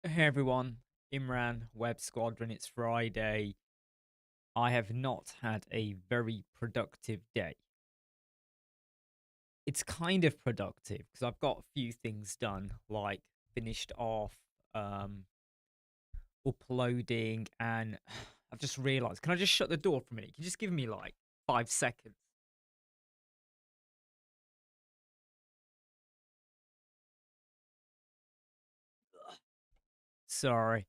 Hey everyone, Imran, Web Squadron. It's Friday. I have not had a very productive day. It's kind of productive because I've got a few things done, like finished off um, uploading, and I've just realized. Can I just shut the door for a minute? Can you just give me like 5 seconds? Sorry.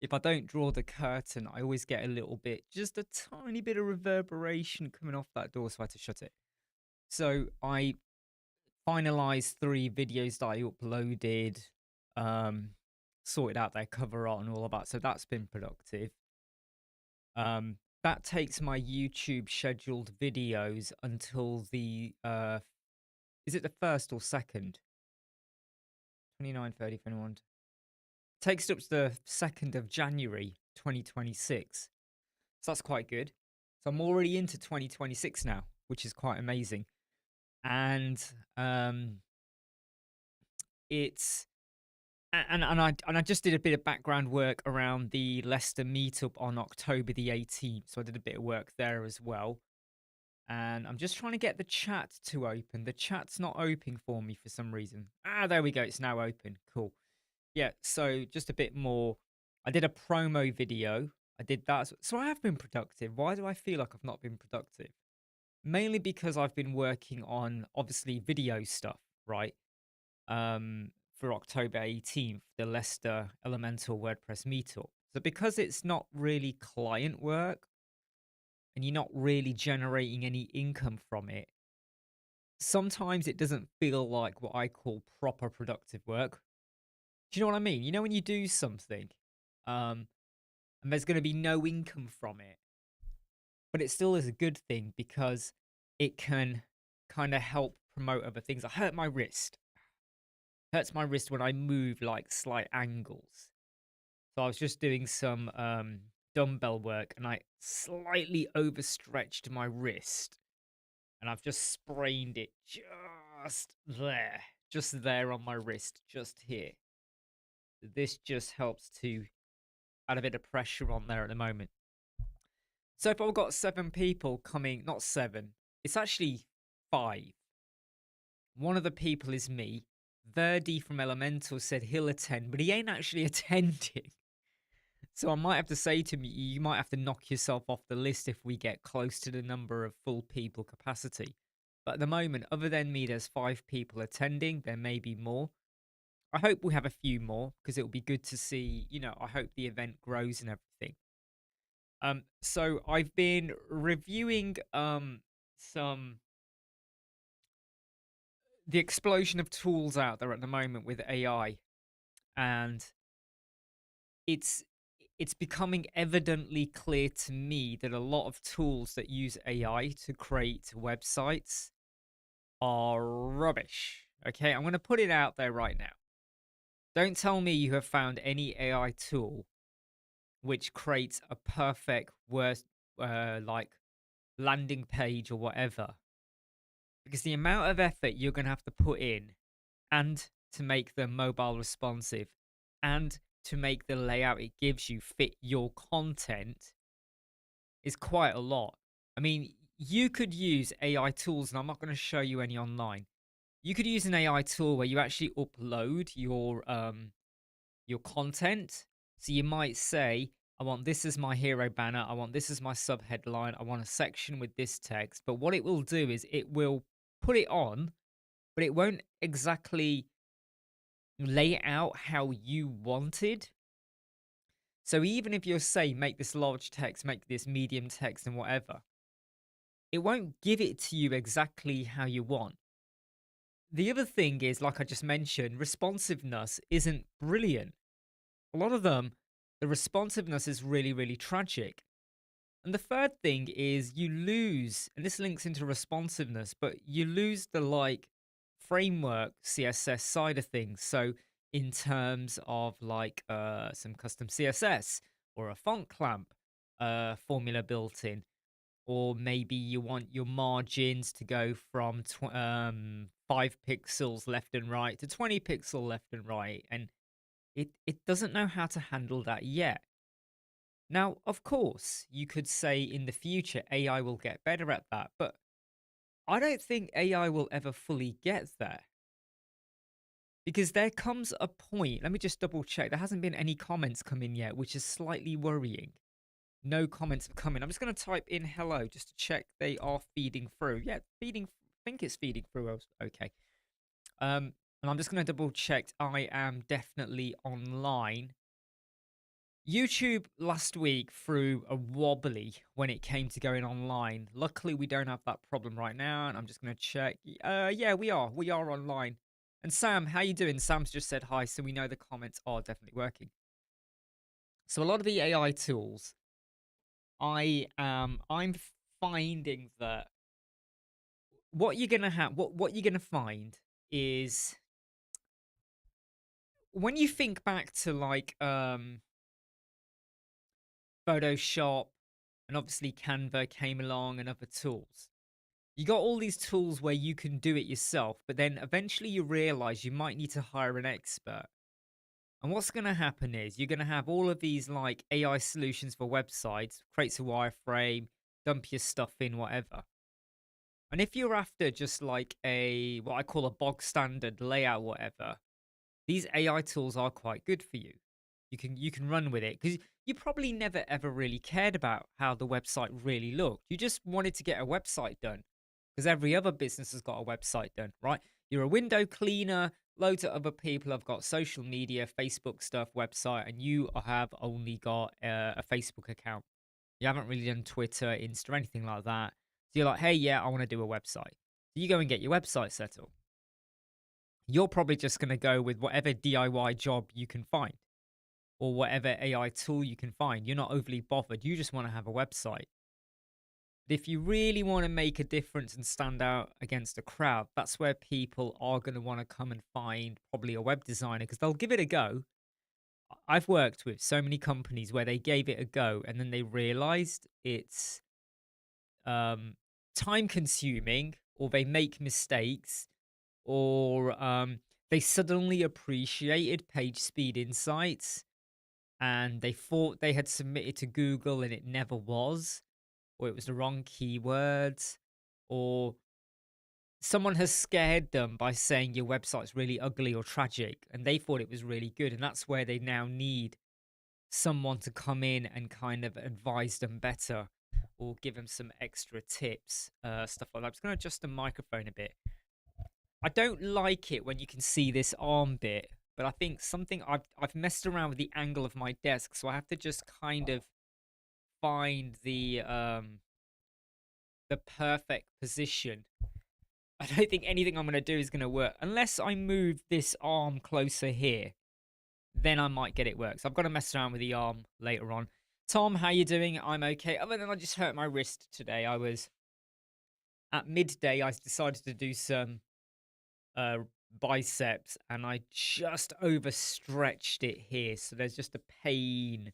If I don't draw the curtain, I always get a little bit, just a tiny bit of reverberation coming off that door, so I had to shut it. So I finalized 3 videos that I uploaded, um, sorted out their cover art and all of that. So that's been productive. That takes my YouTube scheduled videos until the is it the first or second? 29, 30, 21. Takes it up to the 2nd of January 2026. So that's quite good. So I'm already into 2026 now, which is quite amazing. And it's and I just did a bit of background work around the Leicester meetup on October the 18th. So I did a bit of work there as well. And I'm just trying to get the chat to open. The chat's not opening for me for some reason. Ah, there we go. It's now open. Cool. Yeah, so just a bit more. I did a promo video. I did that. So I have been productive. Why do I feel like I've not been productive? Mainly because I've been working on obviously video stuff, right? For October 18th, the Leicester Elemental WordPress meetup. So because it's not really client work and you're not really generating any income from it, sometimes it doesn't feel like what I call proper productive work. Do you know what I mean? You know when you do something, um, and there's going to be no income from it, but it still is a good thing because it can kind of help promote other things. I hurt my wrist. Hurts my wrist when I move like slight angles. So I was just doing some dumbbell work and I slightly overstretched my wrist and I've just sprained it just there on my wrist, just here. This just helps to add a bit of pressure on there at the moment. So if I've got 7 people coming, not 7, it's actually 5. One of the people is me. Verdi from Elemental said he'll attend, but he ain't actually attending. So I might have to say to him, you might have to knock yourself off the list if we get close to the number of full people capacity. But at the moment, other than me, there's 5 people attending. There may be more. I hope we have a few more because it will be good to see, I hope the event grows and everything. So I've been reviewing some the explosion of tools out there at the moment with AI, and it's it's becoming evidently clear to me that a lot of tools that use AI to create websites are rubbish. Okay, I'm going to put it out there right now. Don't tell me you have found any AI tool which creates a perfect worst like landing page or whatever, because the amount of effort you're going to have to put in, and to make them mobile responsive, and to make the layout it gives you fit your content is quite a lot. I mean, you could use AI tools, and I'm not going to show you any online. You could use an AI tool where you actually upload your content. So you might say, I want this as my hero banner, I want this as my sub headline, I want a section with this text. But what it will do is it will put it on, but it won't exactly lay it out how you wanted. So even if you're saying make this large text, make this medium text, and whatever, it won't give it to you exactly how you want. The other thing is, like I just mentioned, responsiveness isn't brilliant. A lot of them, the responsiveness is really, really tragic. And the third thing is you lose, and this links into responsiveness, but you lose the framework CSS side of things. So in terms of some custom CSS or a font clamp formula built in, or maybe you want your margins to go from 5 pixels left and right to 20 pixel left and right, and it doesn't know how to handle that yet. Now, of course, you could say in the future AI will get better at that, but I don't think AI will ever fully get there because there comes a point. Let me just double check. There hasn't been any comments come in yet, which is slightly worrying. No comments have come in. I'm just going to type in hello just to check they are feeding through. Yeah, feeding. I think it's feeding through. Okay. And I'm just going to double check I am definitely online. YouTube last week threw a wobbly when it came to going online. Luckily, we don't have that problem right now, and I'm just going to check. Yeah, we are. We are online. And Sam, how you doing? Sam's just said hi, so we know the comments are definitely working. So a lot of the AI tools, I'm finding that what you're gonna have, what you're gonna find is when you think back to like Photoshop, and obviously Canva came along and other tools. You got all these tools where you can do it yourself, but then eventually you realize you might need to hire an expert. And what's going to happen is you're going to have all of these like AI solutions for websites, creates a wireframe, dump your stuff in, whatever. And if you're after just like a what I call a bog standard layout, whatever, these AI tools are quite good for you. You can run with it because you probably never ever really cared about how the website really looked. You just wanted to get a website done because every other business has got a website done, right? You're a window cleaner. Loads of other people have got social media, Facebook stuff, website, and you have only got a Facebook account. You haven't really done Twitter, Insta, anything like that. So you're like, hey, yeah, I want to do a website. So you go and get your website set up. You're probably just going to go with whatever DIY job you can find or whatever AI tool you can find. You're not overly bothered. You just want to have a website. But if you really want to make a difference and stand out against the crowd, that's where people are going to want to come and find probably a web designer because they'll give it a go. I've worked with so many companies where they gave it a go and then they realized it's um, time consuming or they make mistakes or they suddenly appreciated page speed insights and they thought they had submitted to Google and it never was, or it was the wrong keywords, or someone has scared them by saying your website's really ugly or tragic, and they thought it was really good. And that's where they now need someone to come in and kind of advise them better or give them some extra tips, stuff like that. I'm just going to adjust the microphone a bit. I don't like it when you can see this arm bit, but I think something I've messed around with the angle of my desk, so I have to just kind of find the perfect position. I don't think anything I'm going to do is going to work unless I move this arm closer here. Then I might get it work. So I've got to mess around with the arm later on. Tom, how you doing? I'm okay. Other than I just hurt my wrist today. I was at midday. I decided to do some uh, biceps, and I just overstretched it here. So there's just a pain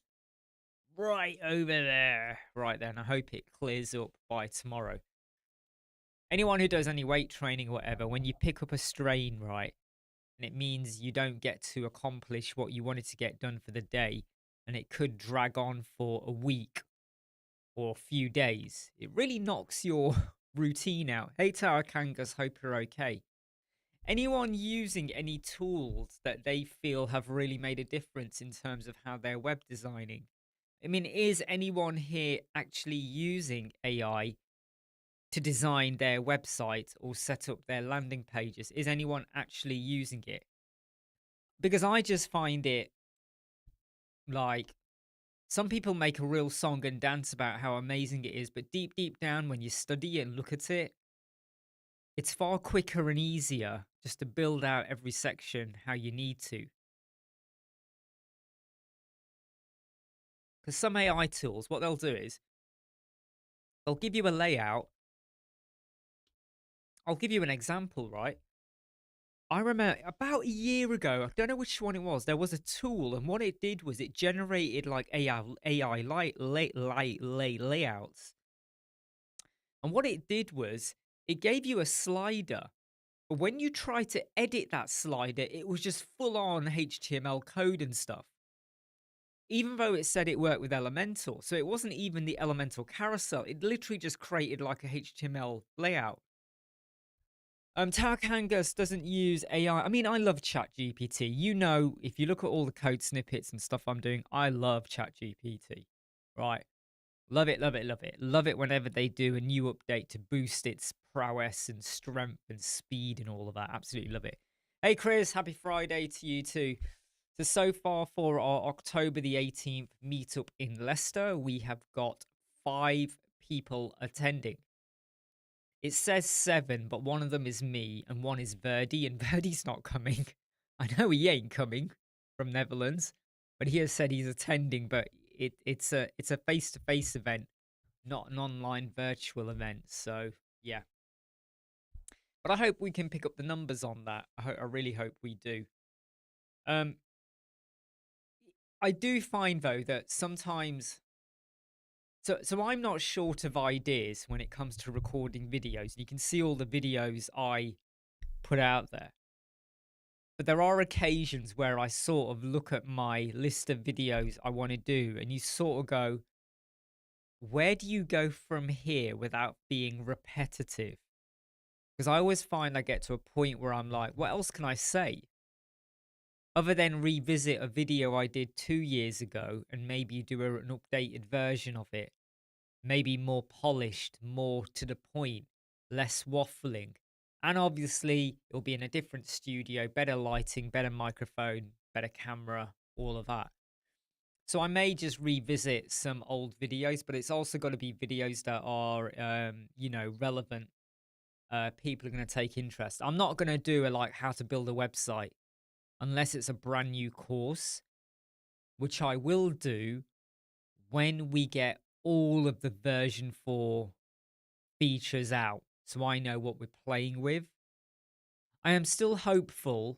right over there, right there. And I hope it clears up by tomorrow. Anyone who does any weight training or whatever, when you pick up a strain, right, and it means you don't get to accomplish what you wanted to get done for the day, and it could drag on for a week or a few days, it really knocks your routine out. Hey, Tower Kangas, hope you're okay. Anyone using any tools that they feel have really made a difference in terms of how they're web designing? I mean, is anyone here actually using AI to design their website or set up their landing pages? Is anyone actually using it? Because I just find it like some people make a real song and dance about how amazing it is, but deep, deep down, when you study and look at it, it's far quicker and easier just to build out every section how you need to. Because some AI tools, what they'll do is they'll give you a layout. I'll give you an example, right? I remember about a year ago, I don't know which one it was, there was a tool, and what it did was it generated like AI layouts. And what it did was it gave you a slider. But when you try to edit that slider, it was just full on HTML code and stuff. Even though it said it worked with Elementor. So it wasn't even the Elementor carousel. It literally just created like a HTML layout. Kangas doesn't use AI. I mean, I love ChatGPT. You know, if you look at all the code snippets and stuff I'm doing, I love ChatGPT. Right. Love it, love it, love it. Love it whenever they do a new update to boost its prowess and strength and speed and all of that. Absolutely love it. Hey, Chris, happy Friday to you too. So far for our October the 18th meetup in Leicester, we have got 5 people attending. It says 7, but one of them is me and one is Verdi, and Verdi's not coming. I know he ain't coming from Netherlands, but he has said he's attending, but it's a face-to-face event, not an online virtual event. So, yeah. But I hope we can pick up the numbers on that. I really hope we do. Um I do find though that sometimes so I'm not short of ideas when it comes to recording videos. You can see all the videos I put out there. But there are occasions where I sort of look at my list of videos I want to do and you sort of go, where do you go from here without being repetitive? Because I always find I get to a point where I'm like, what else can I say? Other than revisit a video I did 2 years ago and maybe do an updated version of it, maybe more polished, more to the point, less waffling. And obviously, it'll be in a different studio, better lighting, better microphone, better camera, all of that. So I may just revisit some old videos, but it's also got to be videos that are, relevant. People are going to take interest. I'm not going to do a like how to build a website unless it's a brand new course, which I will do when we get all of the version 4 features out, so I know what we're playing with. I am still hopeful.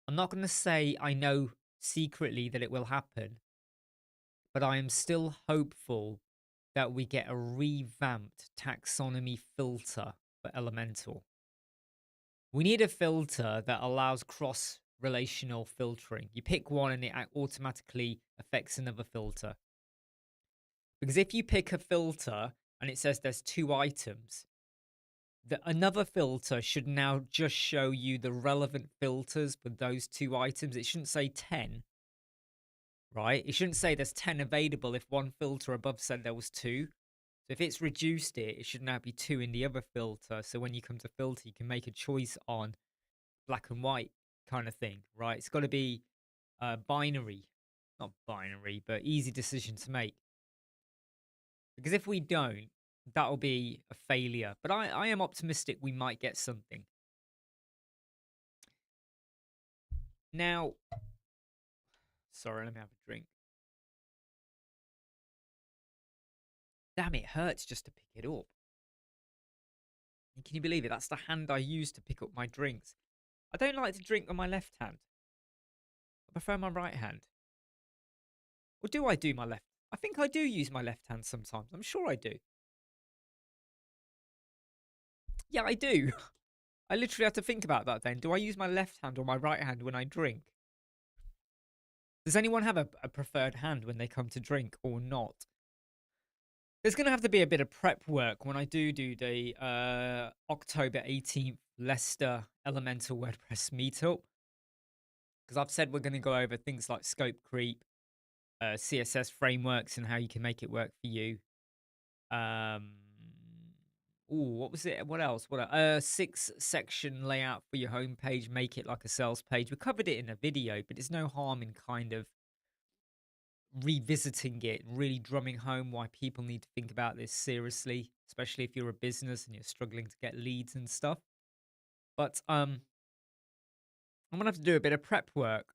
I'm not going to say I know secretly that it will happen, but I am still hopeful that we get a revamped taxonomy filter for Elementor. We need a filter that allows cross-relational filtering. You pick one and it automatically affects another filter. Because if you pick a filter and it says there's 2 items, another filter should now just show you the relevant filters for those 2 items. It shouldn't say 10, right? It shouldn't say there's 10 available if one filter above said there was 2. So if it's reduced it should now be 2 in the other filter. So when you come to filter, you can make a choice on black and white kind of thing, right? It's got to be binary. Not binary, but easy decision to make. Because if we don't, that'll be a failure. But I am optimistic we might get something. Now, sorry, let me have a drink. Damn, it hurts just to pick it up. And can you believe it? That's the hand I use to pick up my drinks. I don't like to drink on my left hand. I prefer my right hand. Or do I do my left? I think I do use my left hand sometimes. I'm sure I do. Yeah, I do. I literally have to think about that then. Do I use my left hand or my right hand when I drink? Does anyone have a preferred hand when they come to drink or not? There's going to have to be a bit of prep work when I do the October 18th Leicester Elemental WordPress meetup. Because I've said we're going to go over things like scope creep, CSS frameworks and how you can make it work for you. What was it? What else? 6-section layout for your homepage. Make it like a sales page. We covered it in a video, but there's no harm in kind of revisiting it, really drumming home why people need to think about this seriously, especially if you're a business and you're struggling to get leads and stuff. But I'm gonna have to do a bit of prep work.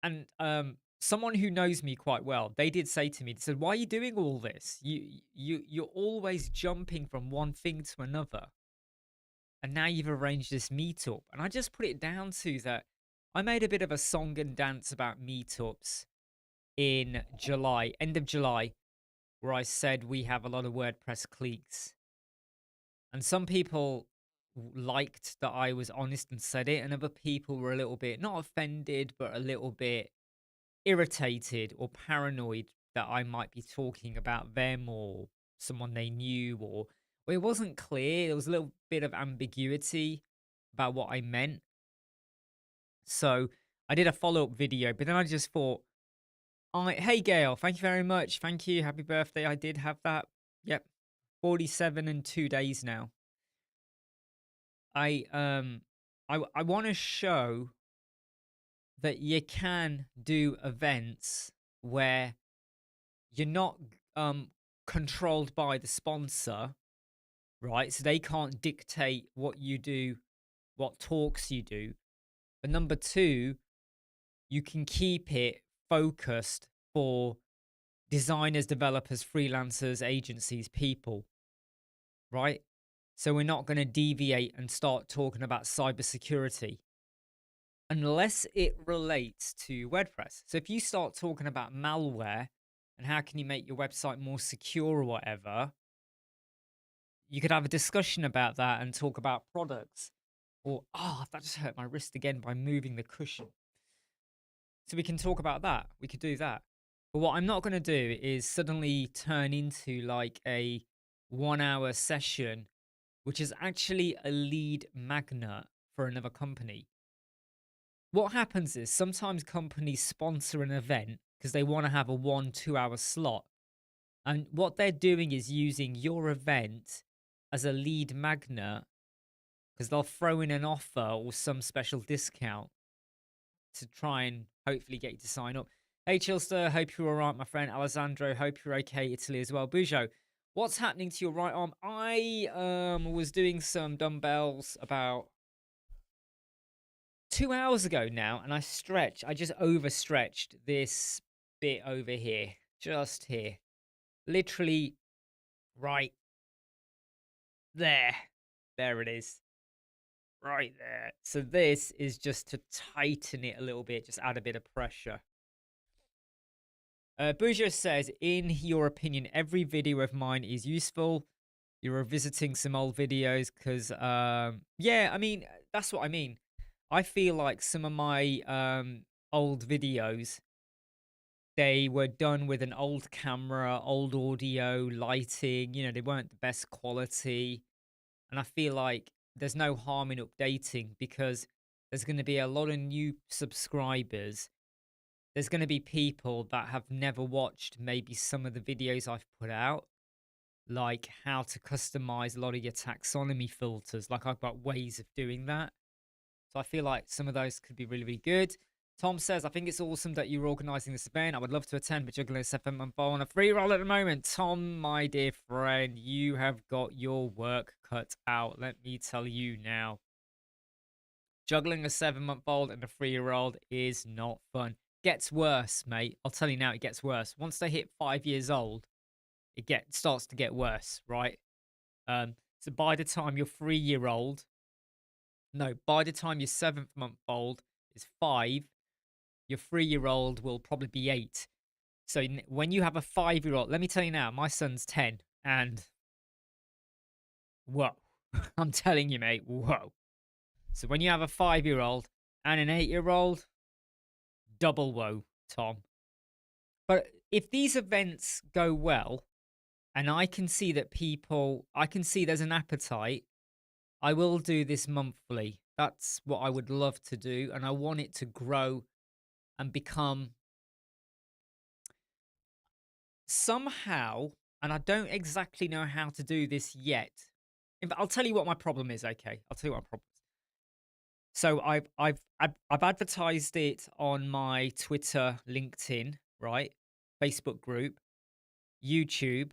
And someone who knows me quite well, they did say to me, they said, "Why are you doing all this? You're always jumping from one thing to another. And now you've arranged this meetup." And I just put it down to that I made a bit of a song and dance about meetups in July, end of July, where I said we have a lot of WordPress cliques. And some people liked that I was honest and said it, and other people were a little bit not offended, but a little bit irritated or paranoid that I might be talking about them or someone they knew, or well, it wasn't clear. There was a little bit of ambiguity about what I meant. So I did a follow up video, but then I just thought, hey Gail, thank you very much. Thank you. Happy birthday. I did have that. Yep. 47 and 2 days now. I want to show that you can do events where you're not controlled by the sponsor, right? So they can't dictate what you do, what talks you do. But number two, you can keep it focused for designers, developers, freelancers, agencies, people, right? So we're not going to deviate and start talking about cybersecurity unless it relates to WordPress. So if you start talking about malware and how can you make your website more secure or whatever, you could have a discussion about that and talk about products. Or, that just hurt my wrist again by moving the cushion. So we can talk about that. We could do that. But what I'm not going to do is suddenly turn into like a 1 hour session, which is actually a lead magnet for another company. What happens is sometimes companies sponsor an event because they want to have a 1-2 hour slot. And what they're doing is using your event as a lead magnet because they'll throw in an offer or some special discount to try and hopefully get you to sign up. Hey, Chilster, hope you're all right, my friend. Alessandro, hope you're okay. Italy as well. Bujo, what's happening to your right arm? I was doing some dumbbells about 2 hours ago now, and I just overstretched this bit over here, just here. Literally right there. There it is. Right there. So this is just to tighten it a little bit, just add a bit of pressure. Bujo says, in your opinion, every video of mine is useful. You're revisiting some old videos because, yeah, I mean, that's what I mean. I feel like some of my old videos, they were done with an old camera, old audio, lighting. You know, they weren't the best quality. And I feel like there's no harm in updating because there's going to be a lot of new subscribers. There's going to be people that have never watched maybe some of the videos I've put out, like how to customize a lot of your taxonomy filters. Like I've got ways of doing that. So I feel like some of those could be really, really good. Tom says, I think it's awesome that you're organizing this event. I would love to attend, but juggling a 7-month bowl on a free roll at the moment. Tom, my dear friend, you have got your work cut out. Let me tell you now. Juggling a 7-month old and a 3-year-old is not fun. Gets worse, mate. I'll tell you now, it gets worse. Once they hit 5 years old, it starts to get worse, right? So by the time your 3-year-old, no, by the time your 7th-month old is 5, your 3-year-old will probably be 8. So when you have a 5-year-old, let me tell you now, my son's 10, and whoa, I'm telling you, mate, whoa. So when you have a 5-year-old and an 8-year-old, double whoa, Tom. But if these events go well, and I can see that I can see there's an appetite, I will do this monthly. That's what I would love to do, and I want it to grow and become somehow, and I don't exactly know how to do this yet. In fact, I'll tell you what my problem is, okay? I'll tell you what my problem is. So I've advertised it on my Twitter, LinkedIn, right? Facebook group, YouTube,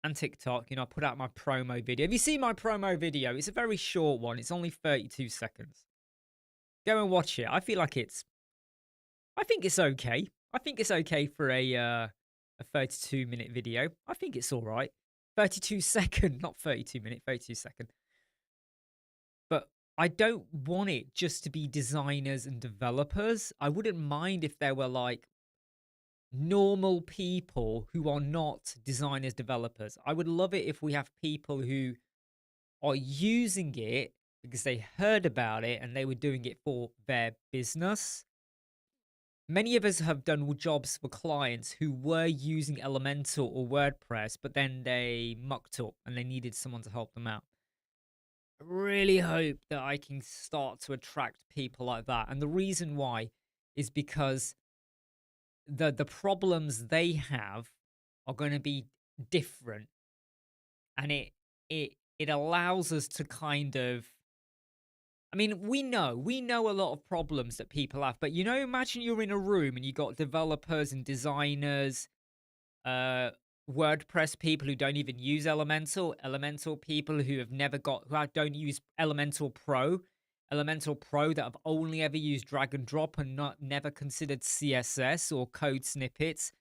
and TikTok. You know, I put out my promo video. Have you seen my promo video? It's a very short one. It's only 32 seconds. Go and watch it. I think it's okay. I think it's okay for a 32-minute video. I think it's all right. 32-second, not 32-minute, 32-second. But I don't want it just to be designers and developers. I wouldn't mind if there were like normal people who are not designers, developers. I would love it if we have people who are using it because they heard about it and they were doing it for their business. Many of us have done jobs for clients who were using Elementor or WordPress, but then they mucked up and they needed someone to help them out. I really hope that I can start to attract people like that. And the reason why is because the problems they have are going to be different, and it allows us to kind of, I mean, we know a lot of problems that people have, but imagine you're in a room and you got developers and designers, uh, WordPress people who don't even use Elemental people who have never got, don't use Elemental Pro that have only ever used drag and drop and not never considered CSS or code snippets.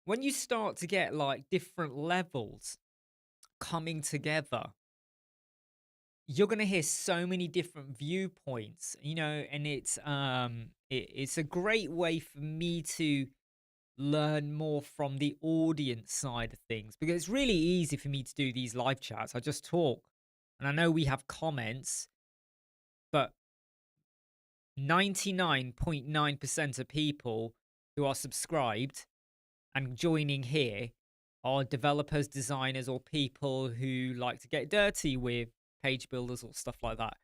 When you start to get like different levels coming together, you're going to hear so many different viewpoints, and it's a great way for me to learn more from the audience side of things, because it's really easy for me to do these live chats. I just talk, and I know we have comments, but 99.9% of people who are subscribed and joining here are developers, designers, or people who like to get dirty with page builders or stuff like that.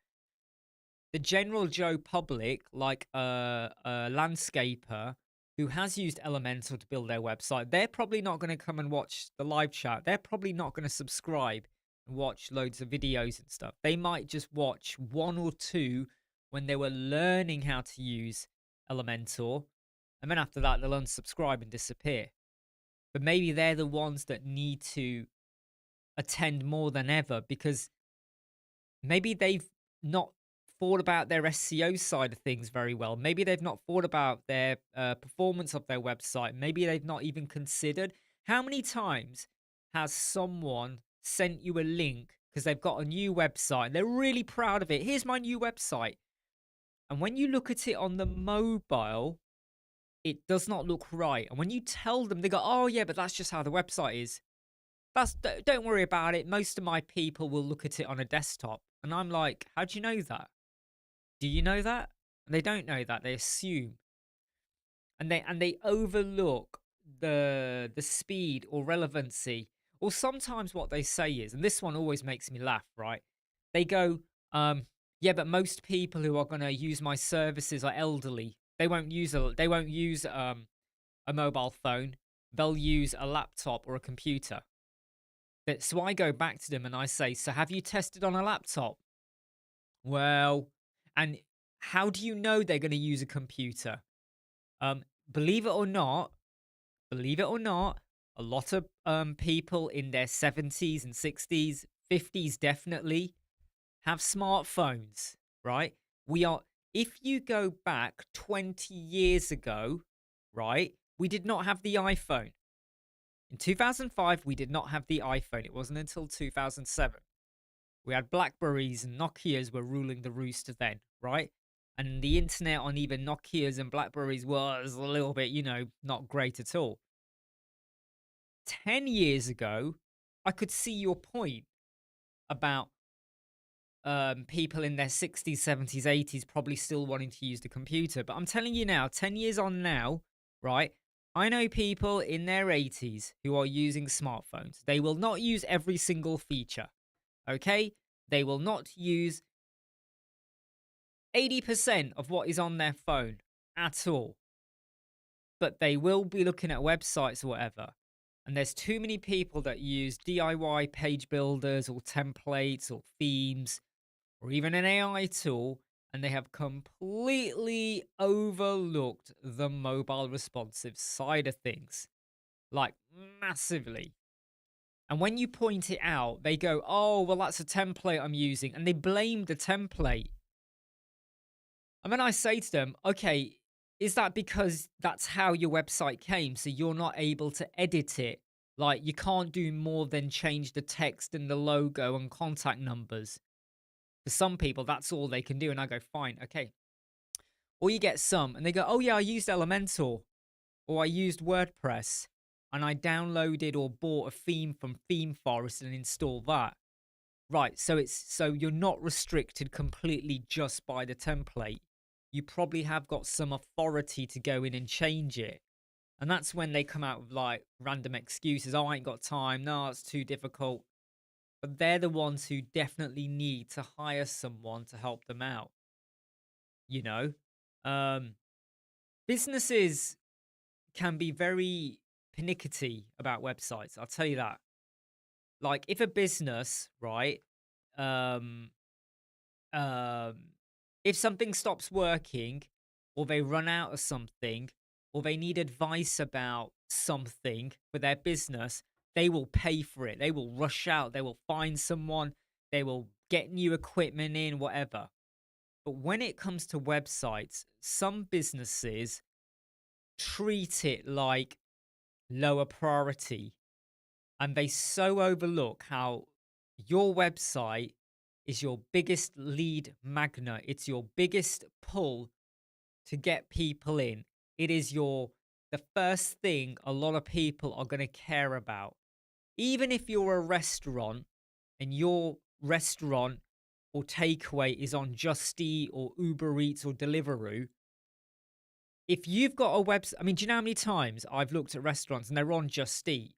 The general Joe public, like a landscaper who has used Elementor to build their website, they're probably not going to come and watch the live chat. They're probably not going to subscribe and watch loads of videos and stuff. They might just watch one or two when they were learning how to use Elementor, and then after that, they'll unsubscribe and disappear. But maybe they're the ones that need to attend more than ever, because maybe they've not thought about their SEO side of things very well. Maybe they've not thought about their performance of their website. Maybe they've not even considered. How many times has someone sent you a link because they've got a new website and they're really proud of it? Here's my new website. And when you look at it on the mobile, it does not look right. And when you tell them, they go, oh yeah, but that's just how the website is. Don't worry about it. Most of my people will look at it on a desktop. And I'm like, how do you know that? Do you know that? And they don't know that. They assume. And they overlook the speed or relevancy. Or sometimes what they say is, and this one always makes me laugh, right? They go, yeah, but most people who are going to use my services are elderly. They won't use a mobile phone. They'll use a laptop or a computer. So I go back to them and I say, so have you tested on a laptop? Well, and how do you know they're going to use a computer? Believe it or not, a lot of people in their 70s and 60s, 50s definitely have smartphones, right? If you go back 20 years ago, right, we did not have the iPhone. In 2005, we did not have the iPhone. It wasn't until 2007. We had Blackberries and Nokias were ruling the roost then, right? And the internet on even Nokias and Blackberries was a little bit, not great at all. 10 years ago, I could see your point about people in their 60s, 70s, 80s probably still wanting to use the computer. But I'm telling you now, 10 years on now, right? I know people in their 80s who are using smartphones. They will not use every single feature, okay? They will not use 80% of what is on their phone at all. But they will be looking at websites or whatever. And there's too many people that use DIY page builders or templates or themes or even an AI tool, and they have completely overlooked the mobile responsive side of things, like massively. And when you point it out, they go, oh, well, that's a template I'm using. And they blame the template. And then I say to them, okay, is that because that's how your website came? So you're not able to edit it? Like, you can't do more than change the text and the logo and contact numbers. For some people, that's all they can do. And I go, fine, okay. Or you get some, and they go, oh yeah, I used Elementor, or I used WordPress, and I downloaded or bought a theme from Theme Forest and installed that. Right, so you're not restricted completely just by the template. You probably have got some authority to go in and change it. And that's when they come out with like random excuses. Oh, I ain't got time. No, it's too difficult. But they're the ones who definitely need to hire someone to help them out, you know? Um, Businesses can be very pernickety about websites. I'll tell you that. Like if a business, right, um, um, if something stops working, or they run out of something, or they need advice about something for their business, they will pay for it. They will rush out. They will find someone. They will get new equipment in, whatever. But when it comes to websites, some businesses treat it like lower priority, and they so overlook how your website is your biggest lead magnet. It's your biggest pull to get people in. It is the first thing a lot of people are going to care about. Even if you're a restaurant and your restaurant or takeaway is on Just Eat or Uber Eats or Deliveroo, if you've got a website, I mean, do you know how many times I've looked at restaurants and they're on Just Eat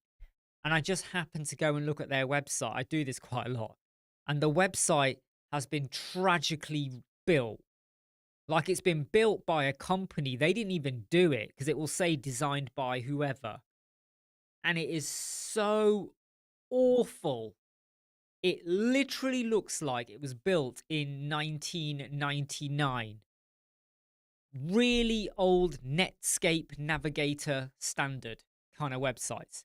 and I just happen to go and look at their website? I do this quite a lot. And the website has been tragically built. Like it's been built by a company. They didn't even do it because it will say designed by whoever. And it is so awful. It literally looks like it was built in 1999. Really old Netscape Navigator standard kind of websites.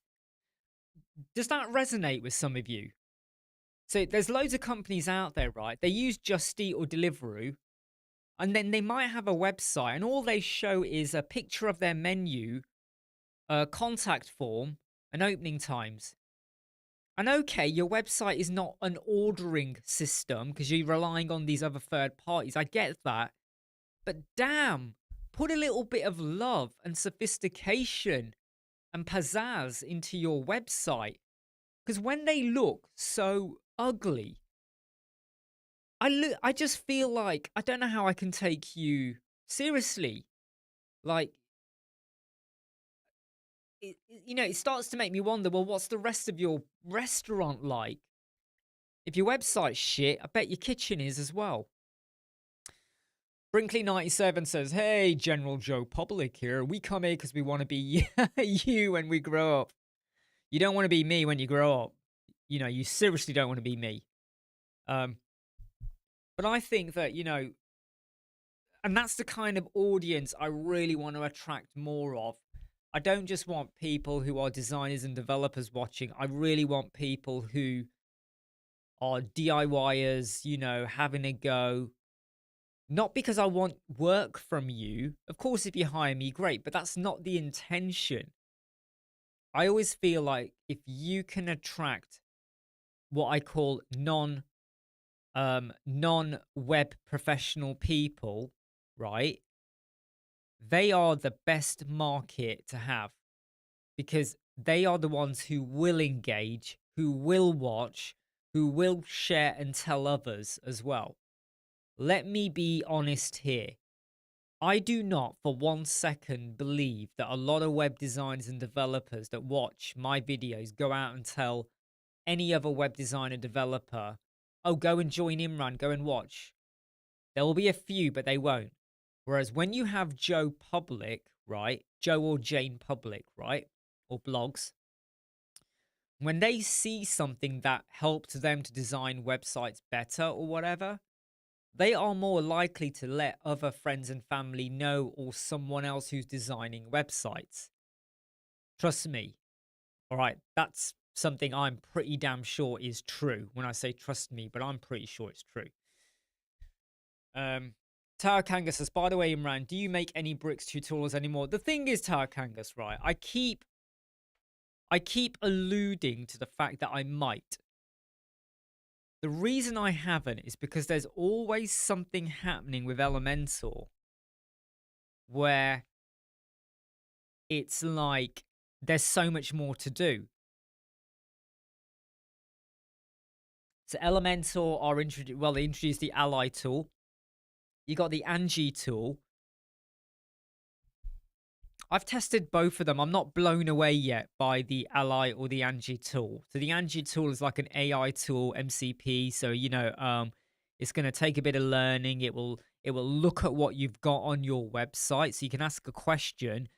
Does that resonate with some of you? So there's loads of companies out there, right? They use Just Eat or Deliveroo, and then they might have a website, and all they show is a picture of their menu, a contact form, and opening times. And okay, your website is not an ordering system because you're relying on these other third parties. I get that. But damn, put a little bit of love and sophistication and pizzazz into your website. Because when they look so ugly, I just feel like I don't know how I can take you seriously. Like, it starts to make me wonder, well, what's the rest of your restaurant like? If your website's shit, I bet your kitchen is as well. Brinkley97 says, hey, General Joe Public here. We come here because we want to be you when we grow up. You don't want to be me when you grow up. You seriously don't want to be me. But I think that, and that's the kind of audience I really want to attract more of. I don't just want people who are designers and developers watching. I really want people who are DIYers, having a go. Not because I want work from you. Of course, if you hire me, great, but that's not the intention. I always feel like if you can attract what I call non-web professional people, right? They are the best market to have because they are the ones who will engage, who will watch, who will share and tell others as well. Let me be honest here. I do not for 1 second believe that a lot of web designers and developers that watch my videos go out and tell any other web designer developer, oh, go and join Imran, go and watch. There will be a few, but they won't. Whereas when you have Joe Public, right? Joe or Jane Public, right? Or blogs, when they see something that helped them to design websites better or whatever, they are more likely to let other friends and family know or someone else who's designing websites. Trust me. All right. That's something I'm pretty damn sure is true when I say trust me, but I'm pretty sure it's true. Tower Kangas says, by the way, Imran, do you make any bricks tutorials anymore? The thing is, Tower Kangas, right? I keep alluding to the fact that I might. The reason I haven't is because there's always something happening with Elementor where it's like there's so much more to do. So Elementor are introduced. Well, they introduced the Ally tool. You got the Angie tool. I've tested both of them. I'm not blown away yet by the Ally or the Angie tool. So the Angie tool is like an AI tool, MCP. So it's going to take a bit of learning. It will look at what you've got on your website, so you can ask a question.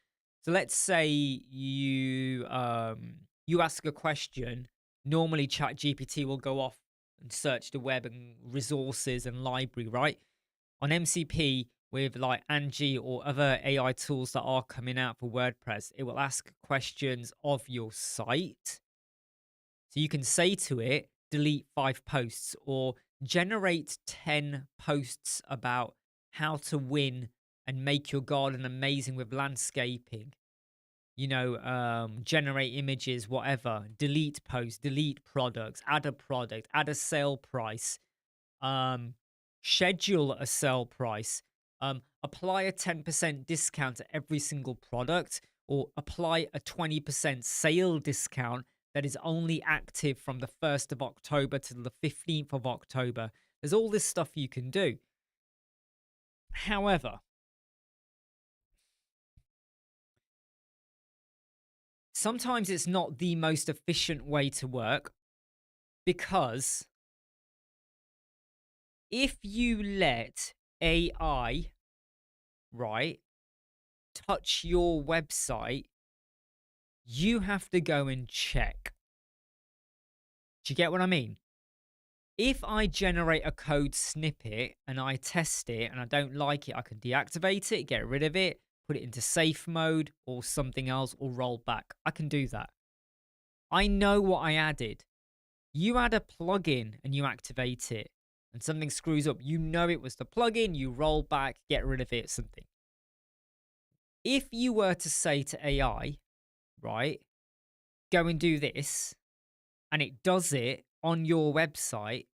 So let's say you ask a question. Normally, ChatGPT will go off and search the web and resources and library, right? On MCP, with like Angie or other AI tools that are coming out for WordPress, it will ask questions of your site. So you can say to it, delete 5 posts or generate 10 posts about how to win and make your garden amazing with landscaping. Generate images, whatever, delete posts, delete products, add a product, add a sale price, schedule a sale price, apply a 10% discount to every single product, or apply a 20% sale discount that is only active from the 1st of October to the 15th of October. There's all this stuff you can do. However, sometimes it's not the most efficient way to work, because if you let AI, right, touch your website, you have to go and check. Do you get what I mean? If I generate a code snippet and I test it and I don't like it, I can deactivate it, get rid of it, put it into safe mode or something else, or roll back. I can do that. I know what I added. You add a plugin and you activate it and something screws up. You know it was the plugin, you roll back, get rid of it, something. If you were to say to AI, right, go and do this, and it does it on your website,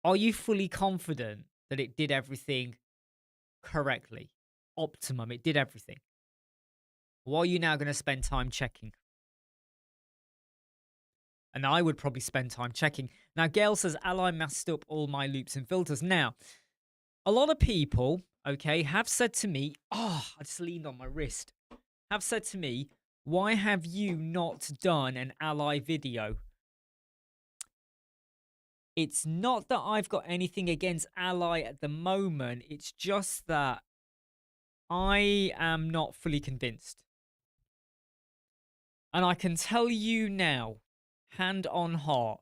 are you fully confident that it did everything correctly? Optimum, it did everything. Or are you now going to spend time checking? And I would probably spend time checking. Now, Gail says, Ally messed up all my loops and filters. Now, a lot of people, okay, have said to me, I just leaned on my wrist, have said to me, why have you not done an Ally video? It's not that I've got anything against Ally at the moment. It's just that I am not fully convinced. And I can tell you now, hand on heart,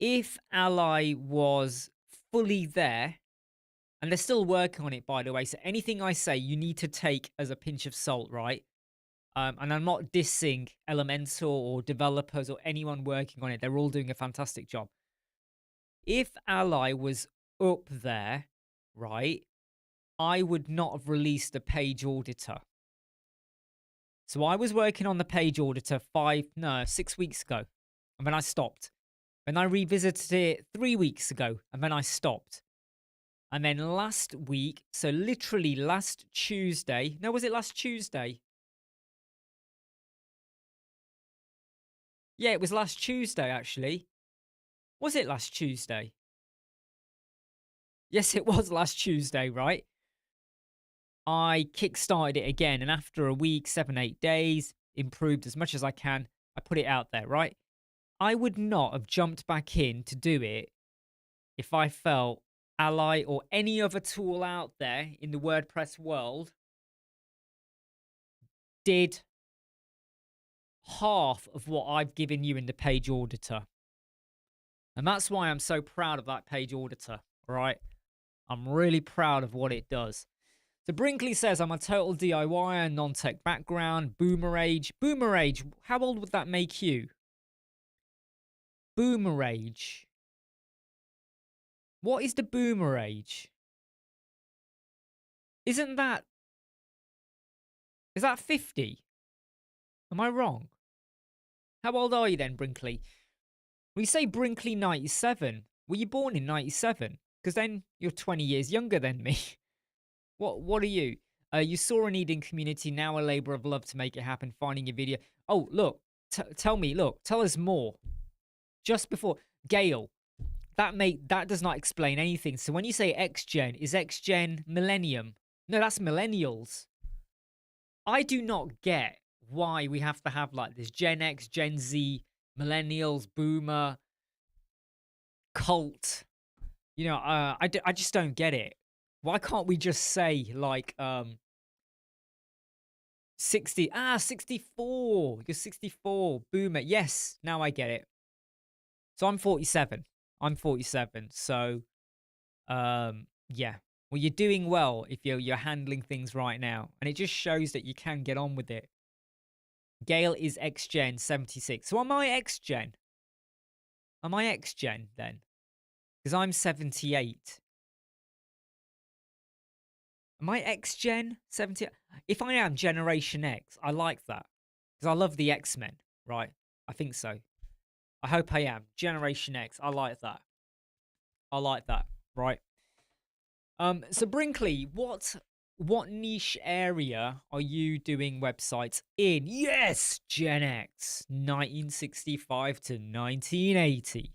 if Ally was fully there, and they're still working on it, by the way, so anything I say, you need to take as a pinch of salt, right? And I'm not dissing Elementor or developers or anyone working on it. They're all doing a fantastic job. If Ally was up there, right, I would not have released the page auditor. So I was working on the page auditor 6 weeks ago, and then I stopped. Then I revisited it 3 weeks ago, and then I stopped. And then last week, so literally last Tuesday, no, was it last Tuesday? Yeah, it was last Tuesday, actually. Was it last Tuesday? Yes, it was last Tuesday, right? I kickstarted it again, and after a week, 7, 8 days, improved as much as I can. I put it out there, right? I would not have jumped back in to do it if I felt Ally or any other tool out there in the WordPress world did half of what I've given you in the page auditor. And that's why I'm so proud of that page auditor, right? I'm really proud of what it does. So Brinkley says, I'm a total DIYer, non-tech background, boomer age. Boomer age, how old would that make you? Boomer age. What is the boomer age? Is that 50? Am I wrong? How old are you then, Brinkley? We say Brinkley 97. Were you born in 97? Because then you're 20 years younger than me. What are you? You saw a need in community, now a labor of love to make it happen, finding a video. Oh, look, tell me, look, tell us more. Just before Gale, that does not explain anything. So when you say X Gen, is X Gen millennium? No, that's millennials. I do not get why we have to have like this Gen X, Gen Z, millennials, boomer, cult. I just don't get it. Why can't we just say like 64? You're 64, boomer. Yes, now I get it. So I'm 47. I'm 47. So yeah. Well, you're doing well if you're handling things right now, and it just shows that you can get on with it. Gale is X Gen 76. So am I X Gen? Am I X Gen then? Because I'm 78. Am I X Gen 70? If I am Generation X, I like that. Because I love the X-Men, right? I think so. I hope I am. Generation X. I like that. I like that, right? So Brinkley, what niche area are you doing websites in? Yes, Gen X, 1965 to 1980.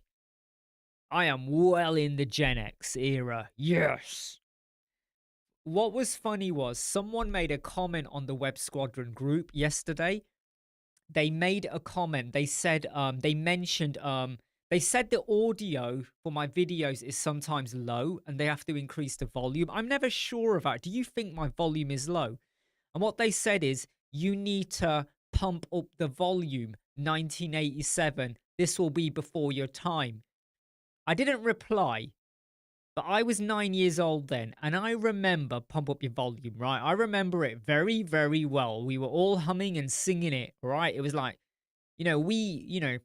I am well in the Gen X era. Yes. What was funny was someone made a comment on the Web Squadron group yesterday. They made a comment. They said they said the audio for my videos is sometimes low and they have to increase the volume. I'm never sure of that. Do you think my volume is low? And what they said is you need to pump up the volume. 1987. This will be before your time. I didn't reply, but I was 9 years old then, and I remember Pump Up Your Volume, right? I remember it very, very well. We were all humming and singing it, right? It was like,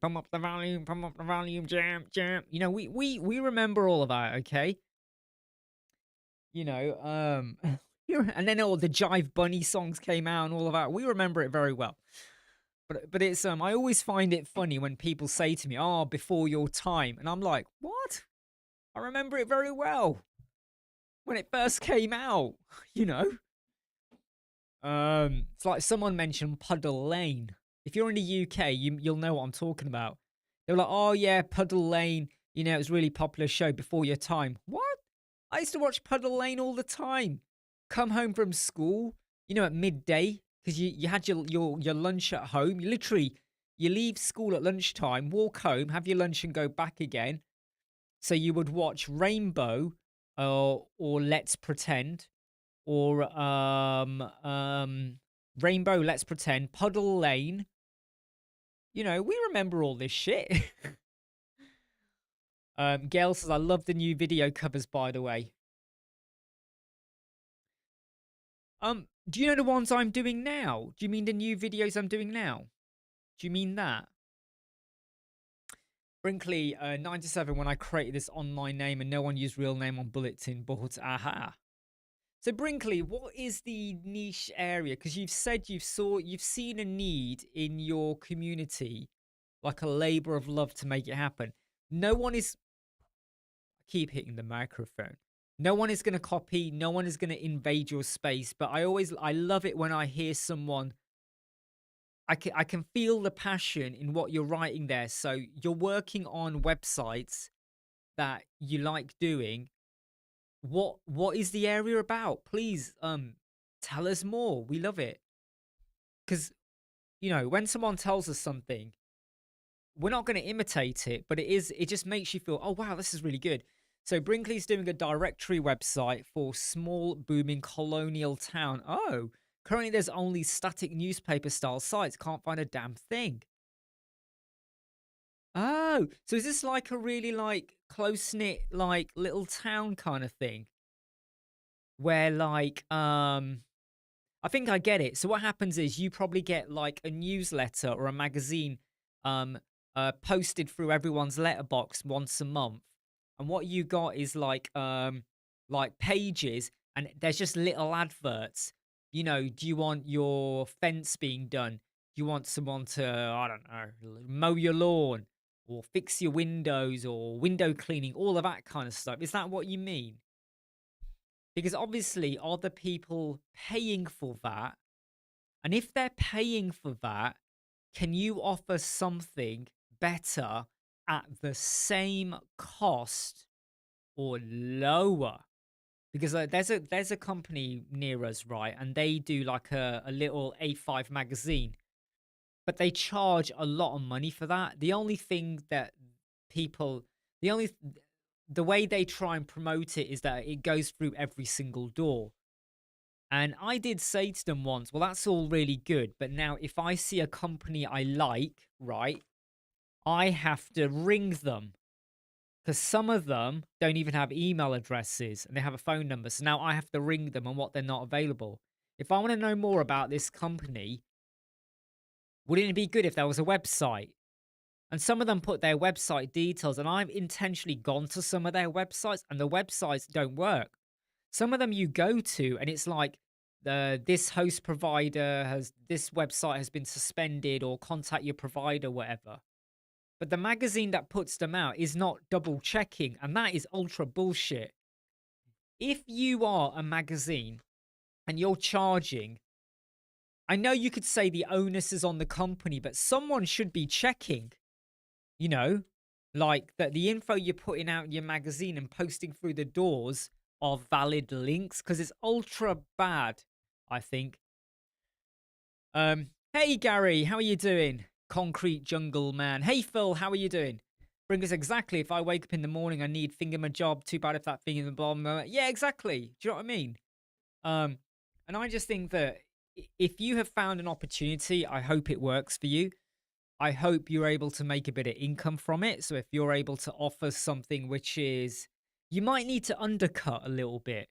pump up the volume, jam, jam. We remember all of that, okay? You know, and then all the Jive Bunny songs came out and all of that. We remember it very well. But it's I always find it funny when people say to me, "Oh, before your time," and I'm like, "What? I remember it very well when it first came out." You know, it's like someone mentioned Puddle Lane. If you're in the UK, you'll know what I'm talking about. They were like, "Oh yeah, Puddle Lane. It was a really popular show before your time." What? I used to watch Puddle Lane all the time. Come home from school, at midday, because you had your lunch at home. You leave school at lunchtime, walk home, have your lunch, and go back again. So you would watch Rainbow, or Let's Pretend, or Rainbow, Let's Pretend, Puddle Lane. We remember all this shit. Gail says, I love the new video covers, by the way. Do you know the ones I'm doing now? Do you mean the new videos I'm doing now? Do you mean that? Brinkley, 97, when I created this online name and no one used real name on bulletin boards. Aha. So Brinkley, what is the niche area? Because you've said you've seen a need in your community, like a labor of love to make it happen. No one is, I keep hitting the microphone. No one is going to copy. No one is going to invade your space. But I love it when I hear someone. I can feel the passion in what you're writing there. So you're working on websites that you like doing. What is the area about? Please tell us more. We love it. Because when someone tells us something, we're not going to imitate it, but it just makes you feel, oh wow, this is really good. So Brinkley's doing a directory website for small booming colonial town. Oh, currently there's only static newspaper style sites. Can't find a damn thing. Oh, so is this like a really like close knit like little town kind of thing? Where like I think I get it. So what happens is you probably get like a newsletter or a magazine posted through everyone's letterbox once a month. And what you got is like pages, and there's just little adverts. Do you want your fence being done? Do you want someone to, I don't know, mow your lawn or fix your windows or window cleaning, all of that kind of stuff? Is that what you mean? Because obviously, are the people paying for that? And if they're paying for that, can you offer something better at the same cost or lower? Because there's a company near us, right? And they do like a little A5 magazine, but they charge a lot of money for that. The only thing that people, the only the way they try and promote it is that it goes through every single door. And I did say to them once, well, that's all really good, but now if I see a company I like, right, I have to ring them because some of them don't even have email addresses and they have a phone number. So now I have to ring them on what they're not available. If I want to know more about this company, wouldn't it be good if there was a website? And some of them put their website details, and I've intentionally gone to some of their websites, and the websites don't work. Some of them you go to, and it's like this host provider has this website has been suspended, or contact your provider, whatever. But the magazine that puts them out is not double checking, and that is ultra bullshit. If you are a magazine and you're charging, I know you could say the onus is on the company, but someone should be checking, you know, like that the info you're putting out in your magazine and posting through the doors are valid links, because it's ultra bad, I think. Hey Gary, how are you doing? Concrete Jungle Man. Hey Phil, how are you doing? Bring us exactly. If I wake up in the morning, I need finger my job. Too bad if that thing in the bottom. Yeah, exactly. Do you know what I mean? Um, and I just think that if you have found an opportunity, I hope it works for you. I hope you're able to make a bit of income from it. So if you're able to offer something which is, you might need to undercut a little bit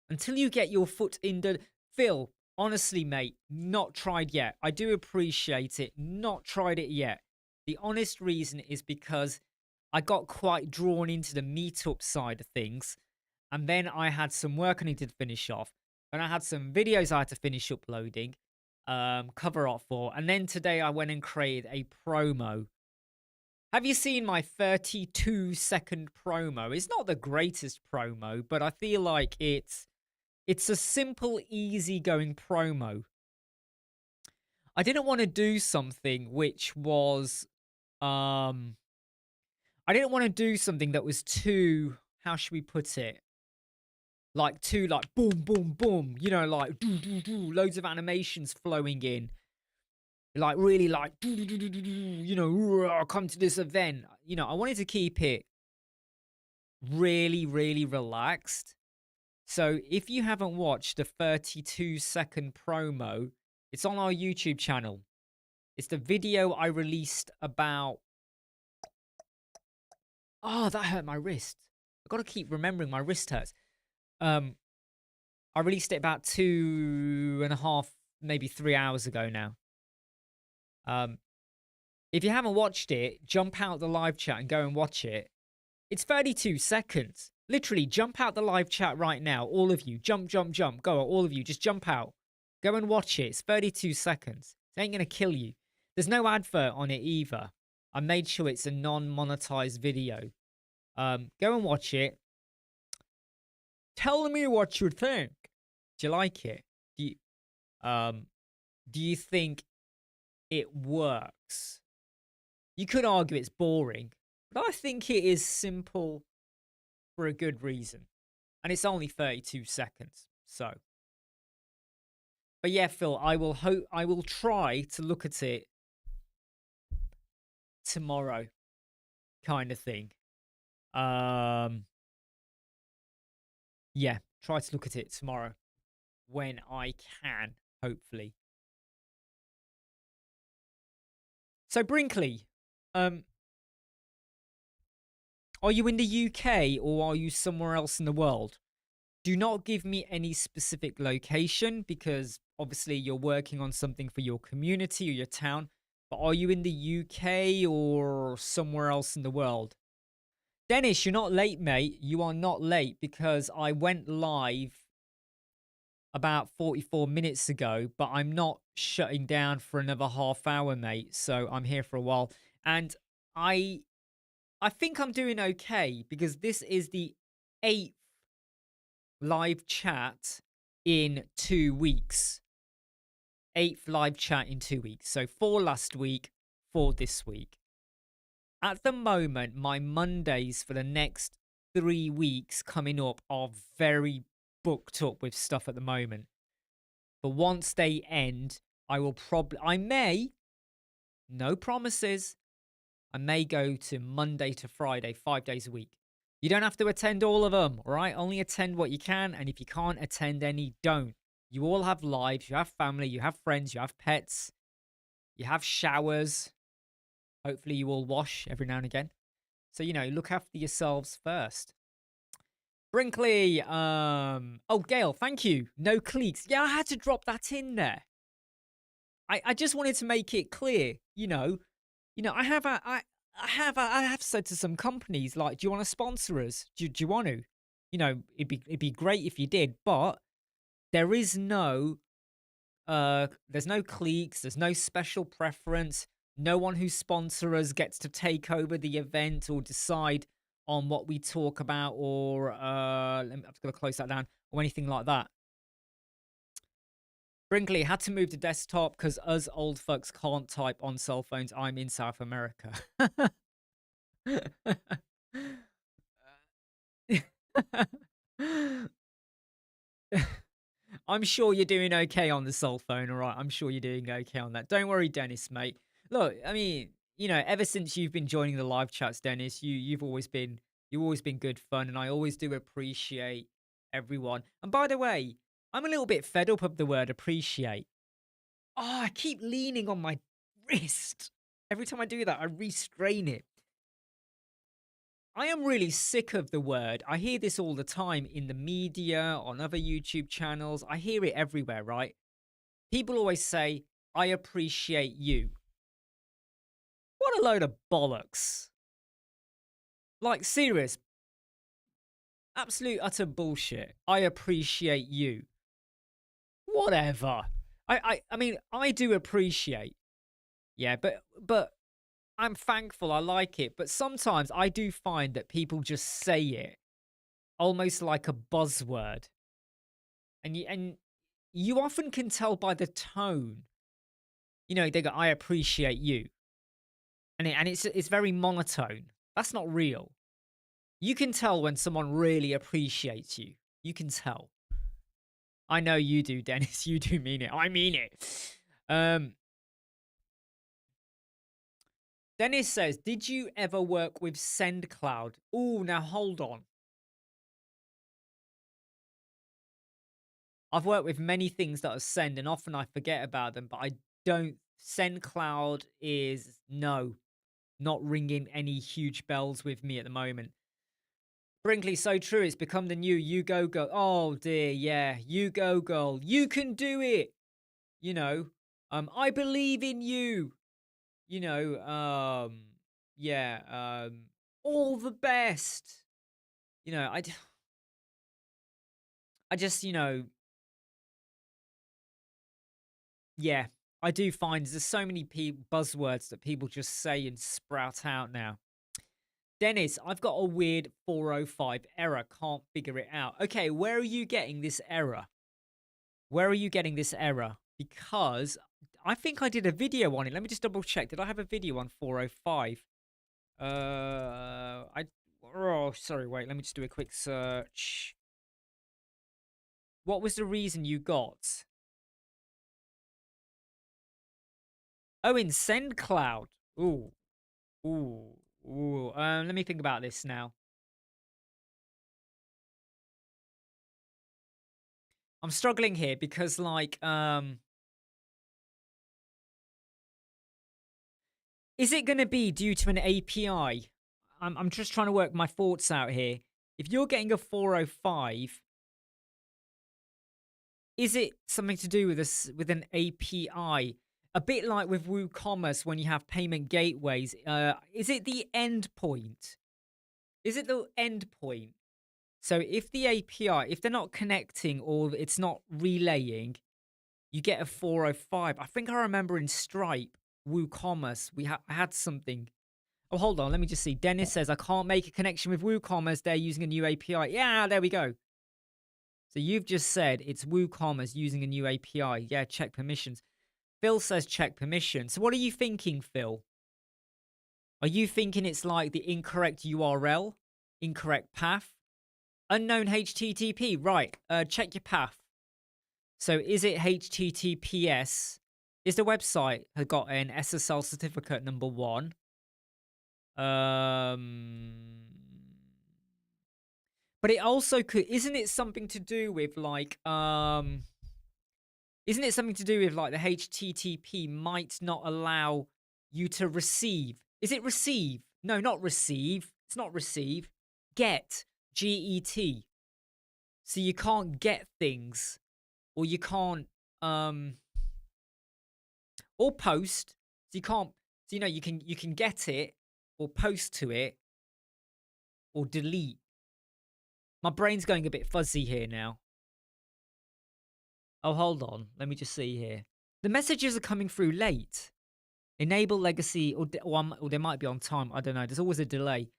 until you get your foot in the. Phil, honestly, mate, not tried yet. I do appreciate it. Not tried it yet. The honest reason is because I got quite drawn into the meetup side of things. And then I had some work I needed to finish off. And I had some videos I had to finish uploading, cover art for. And then today I went and created a promo. Have you seen my 32-second promo? It's not the greatest promo, but I feel like it's a simple, easygoing promo. I didn't want to do something which was I didn't want to do something that was too, how should we put it? Like too like boom, boom, boom, you know, like do, do, do, loads of animations flowing in. Like really like do, do, do, do, do, do, you know, come to this event. You know, I wanted to keep it really, really relaxed. So if you haven't watched the 32-second promo, it's on our YouTube channel. It's the video I released about. Oh, that hurt my wrist. I've got to keep remembering my wrist hurts. I released it about 2.5, maybe 3 hours ago now. If you haven't watched it, jump out the live chat and go and watch it. It's 32 seconds. Literally, jump out the live chat right now. All of you. Jump, jump, jump. Go, all of you. Just jump out. Go and watch it. It's 32 seconds. It ain't going to kill you. There's no advert on it either. I made sure it's a non-monetized video. Go and watch it. Tell me what you think. Do you like it? Do you think it works? You could argue it's boring, but I think it is simple for a good reason. And it's only 32 seconds. So, but yeah, Phil, I will try to look at it tomorrow, kind of thing. Yeah, try to look at it tomorrow when I can, hopefully. So Brinkley, are you in the UK or are you somewhere else in the world? Do not give me any specific location because obviously you're working on something for your community or your town. But are you in the UK or somewhere else in the world? Dennis, you're not late, mate. You are not late because I went live about 44 minutes ago, but I'm not shutting down for another half hour, mate. So I'm here for a while. And I think I'm doing okay because this is the 8th live chat in 2 weeks. 8th live chat in 2 weeks. So 4 last week, 4 this week. At the moment, my Mondays for the next 3 weeks coming up are very booked up with stuff at the moment. But once they end, I may, no promises, I may go to Monday to Friday, 5 days a week. You don't have to attend all of them, all right? Only attend what you can. And if you can't attend any, don't. You all have lives, you have family, you have friends, you have pets, you have showers. Hopefully you all wash every now and again. So, look after yourselves first. Brinkley, oh, Gail, thank you. No cliques. Yeah, I had to drop that in there. I just wanted to make it clear, I have said to some companies, like, do you want to sponsor us? Do you want to? It'd be great if you did, but there's no cliques, there's no special preference. No one who sponsors us gets to take over the event or decide on what we talk about, or I'm just gonna close that down, or anything like that. Brinkley had to move to desktop because us old fucks can't type on cell phones. I'm in South America. I'm sure you're doing okay on the cell phone, all right? I'm sure you're doing okay on that. Don't worry, Dennis, mate. Look, I mean, ever since you've been joining the live chats, Dennis, you've always been good fun, and I always do appreciate everyone. And by the way, I'm a little bit fed up of the word appreciate. Oh, I keep leaning on my wrist. Every time I do that, I restrain it. I am really sick of the word. I hear this all the time in the media, on other YouTube channels. I hear it everywhere, right? People always say, I appreciate you. What a load of bollocks. Like, serious. Absolute utter bullshit. I appreciate you. Whatever. I mean, I do appreciate. Yeah, but I'm thankful, I like it, but sometimes I do find that people just say it almost like a buzzword. And you often can tell by the tone. They go, I appreciate you. And it's very monotone. That's not real. You can tell when someone really appreciates you. You can tell. I know you do, Dennis. You do mean it. I mean it. Dennis says, did you ever work with SendCloud? Oh, now hold on. I've worked with many things that are send, and often I forget about them, but I don't. SendCloud is not ringing any huge bells with me at the moment. Brinkley, so true. It's become the new you go girl. Oh dear, yeah. You go girl. You can do it. I believe in you. Yeah. All the best. I just, yeah, I do find there's so many buzzwords that people just say and sprout out now. Dennis, I've got a weird 405 error. Can't figure it out. Okay, where are you getting this error? Where are you getting this error? Because I think I did a video on it. Let me just double check. Did I have a video on 405? Oh, sorry, wait. Let me just do a quick search. What was the reason you got? Oh, in SendCloud. Ooh. Let me think about this now. I'm struggling here because, like, is it going to be due to an API? I'm just trying to work my thoughts out here. If you're getting a 405, is it something to do with an API? A bit like with WooCommerce when you have payment gateways. Is it the endpoint? Is it the endpoint? So if the API, if they're not connecting or it's not relaying, you get a 405. I think I remember in Stripe, WooCommerce, I had something. Oh, hold on. Let me just see. Dennis says, I can't make a connection with WooCommerce. They're using a new API. Yeah, there we go. So you've just said it's WooCommerce using a new API. Yeah, check permissions. Phil says check permission. So what are you thinking, Phil? Are you thinking it's like the incorrect URL, incorrect path, unknown HTTP? Right. Check your path. So is it HTTPS? Is the website has got an SSL certificate number 1? But it also could, isn't it something to do with like isn't it something to do with like the HTTP might not allow you to receive? Is it receive? No, not receive. It's not receive. Get. GET. So you can't get things, or you can't or post. So you can't, so you can get it or post to it or delete. My brain's going a bit fuzzy here now. Oh, hold on. Let me just see here. The messages are coming through late. Enable legacy, or they might be on time. I don't know. There's always a delay.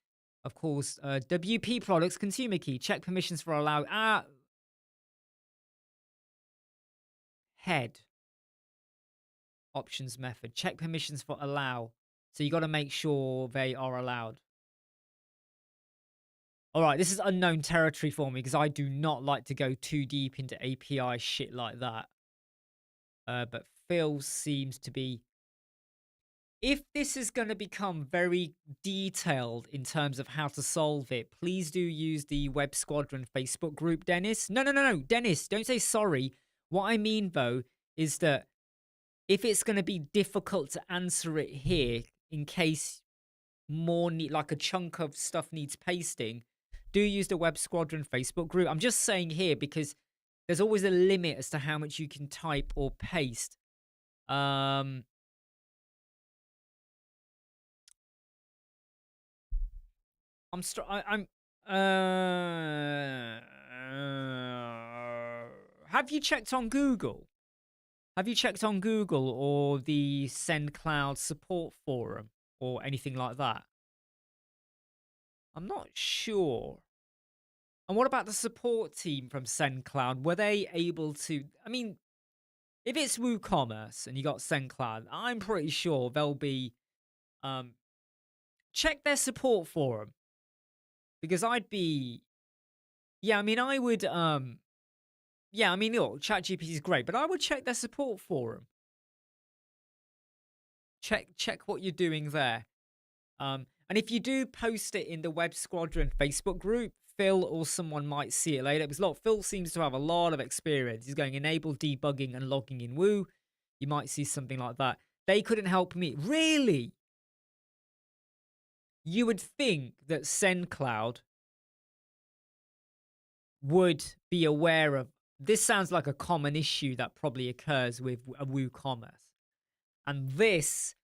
Of course, WP products, consumer key. Check permissions for allow. Head. Options method. Check permissions for allow. So you got to make sure they are allowed. All right, this is unknown territory for me because I do not like to go too deep into API shit like that. But Phil seems to be... If this is going to become very detailed in terms of how to solve it, please do use the Web Squadron Facebook group, Dennis. No. Dennis, don't say sorry. What I mean, though, is that if it's going to be difficult to answer it here in case more like a chunk of stuff needs pasting, do use the Web Squadron Facebook group. I'm just saying here because there's always a limit as to how much you can type or paste. Have you checked on Google? Have you checked on Google or the SendCloud support forum or anything like that? I'm not sure. And what about the support team from SendCloud? Were they able to... I mean, if it's WooCommerce and you got SendCloud, I'm pretty sure they'll be... check their support forum. Because I'd be... Yeah, I mean, I would... Yeah, I mean, look, ChatGPT is great, but I would check their support forum. Check what you're doing there. And if you do post it in the Web Squadron Facebook group, Phil or someone might see it later. Because look, Phil seems to have a lot of experience. He's going enable debugging and logging in Woo. You might see something like that. They couldn't help me. Really? You would think that SendCloud would be aware of. This sounds like a common issue that probably occurs with WooCommerce. And this,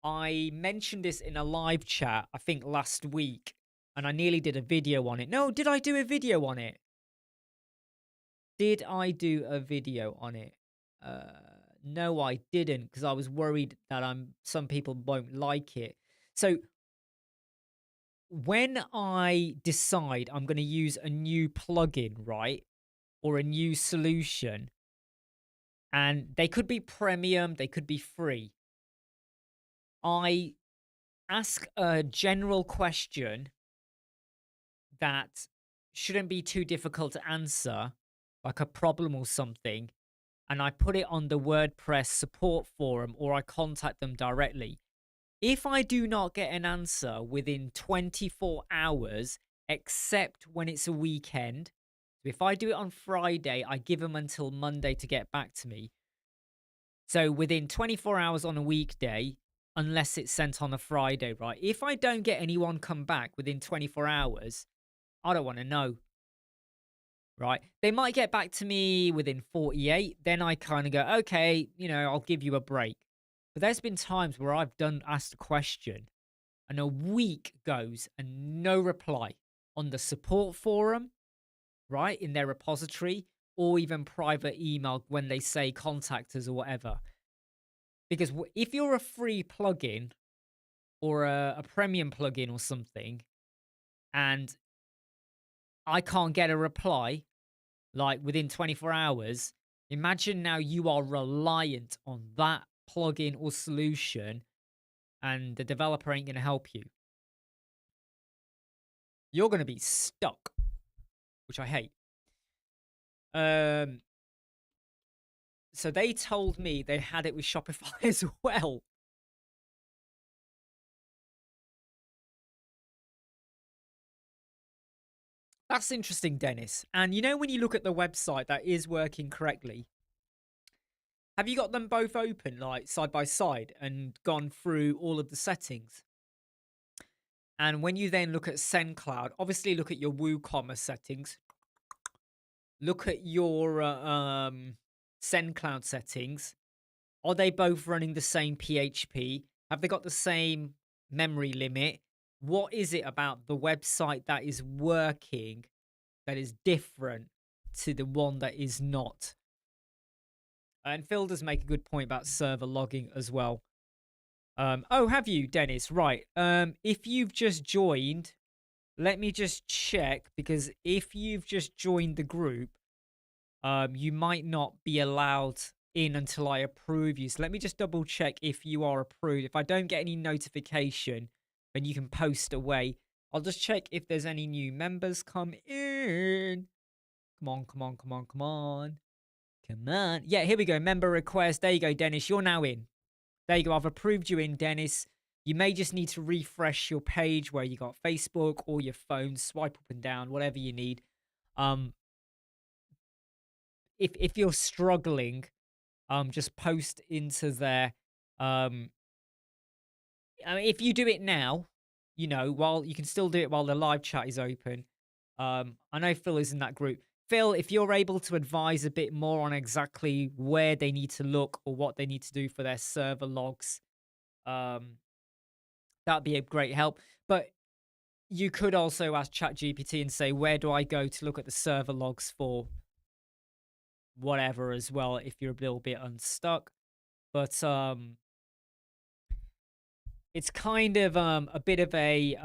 I mentioned this in a live chat, I think last week, and I nearly did a video on it. No, did I do a video on it? Did I do a video on it? No, I didn't, because I was worried that some people won't like it. So when I decide I'm going to use a new plugin, right, or a new solution, and they could be premium, they could be free, I ask a general question that shouldn't be too difficult to answer, like a problem or something, and I put it on the WordPress support forum or I contact them directly. If I do not get an answer within 24 hours, except when it's a weekend, if I do it on Friday, I give them until Monday to get back to me. So within 24 hours on a weekday, unless it's sent on a Friday, right? If I don't get anyone come back within 24 hours, I don't want to know, right? They might get back to me within 48. Then I kind of go, okay, I'll give you a break. But there's been times where I've asked a question and a week goes and no reply on the support forum, right? In their repository, or even private email when they say contact us or whatever. Because if you're a free plugin or a premium plugin or something, and I can't get a reply like within 24 hours, imagine now you are reliant on that plugin or solution and the developer ain't going to help you, you're going to be stuck, which I hate. So they told me they had it with Shopify as well. That's interesting, Dennis. And you know, when you look at the website that is working correctly, have you got them both open, like side by side, and gone through all of the settings? And when you then look at SendCloud, obviously look at your WooCommerce settings, look at your SendCloud settings. Are they both running the same PHP? Have they got the same memory limit? What is it about the website that is working that is different to the one that is not? And Phil does make a good point about server logging as well. Oh, have you, Dennis? Right. If you've just joined, let me just check, because if you've just joined the group, you might not be allowed in until I approve you. So let me just double check if you are approved. If I don't get any notification, then you can post away. I'll just check if there's any new members come in. Come on, come on, come on, come on. Come on. Yeah, here we go. Member request. There you go, Dennis. You're now in. There you go. I've approved you in, Dennis. You may just need to refresh your page where you got Facebook or your phone. Swipe up and down, whatever you need. If you're struggling, just post into there. I mean, if you do it now, you know, while you can still do it while the live chat is open. I know Phil is in that group. Phil, if you're able to advise a bit more on exactly where they need to look or what they need to do for their server logs, that'd be a great help. But you could also ask ChatGPT and say, where do I go to look at the server logs for whatever as well, if you're a little bit unstuck. But it's kind of a bit of a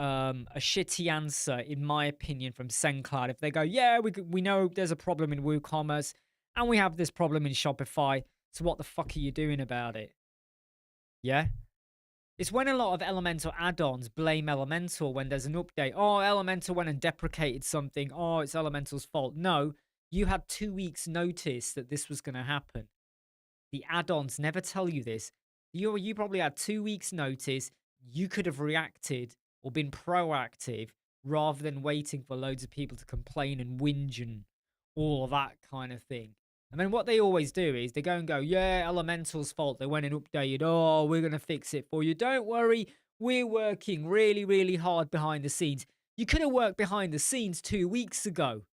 shitty answer, in my opinion, from SendCloud. If they go, yeah, we know there's a problem in WooCommerce and we have this problem in Shopify, so what the fuck are you doing about it? Yeah? It's when a lot of Elementor add-ons blame Elementor when there's an update. Oh, Elementor went and deprecated something. Oh, it's Elementor's fault. No, you had 2 weeks notice that this was going to happen. The add-ons never tell you this. You probably had 2 weeks notice. You could have reacted or been proactive rather than waiting for loads of people to complain and whinge and all of that kind of thing. I mean, what they always do is they go and go, yeah, Elemental's fault. They went and updated. Oh, we're going to fix it for you. Don't worry. We're working really, really hard behind the scenes. You could have worked behind the scenes 2 weeks ago.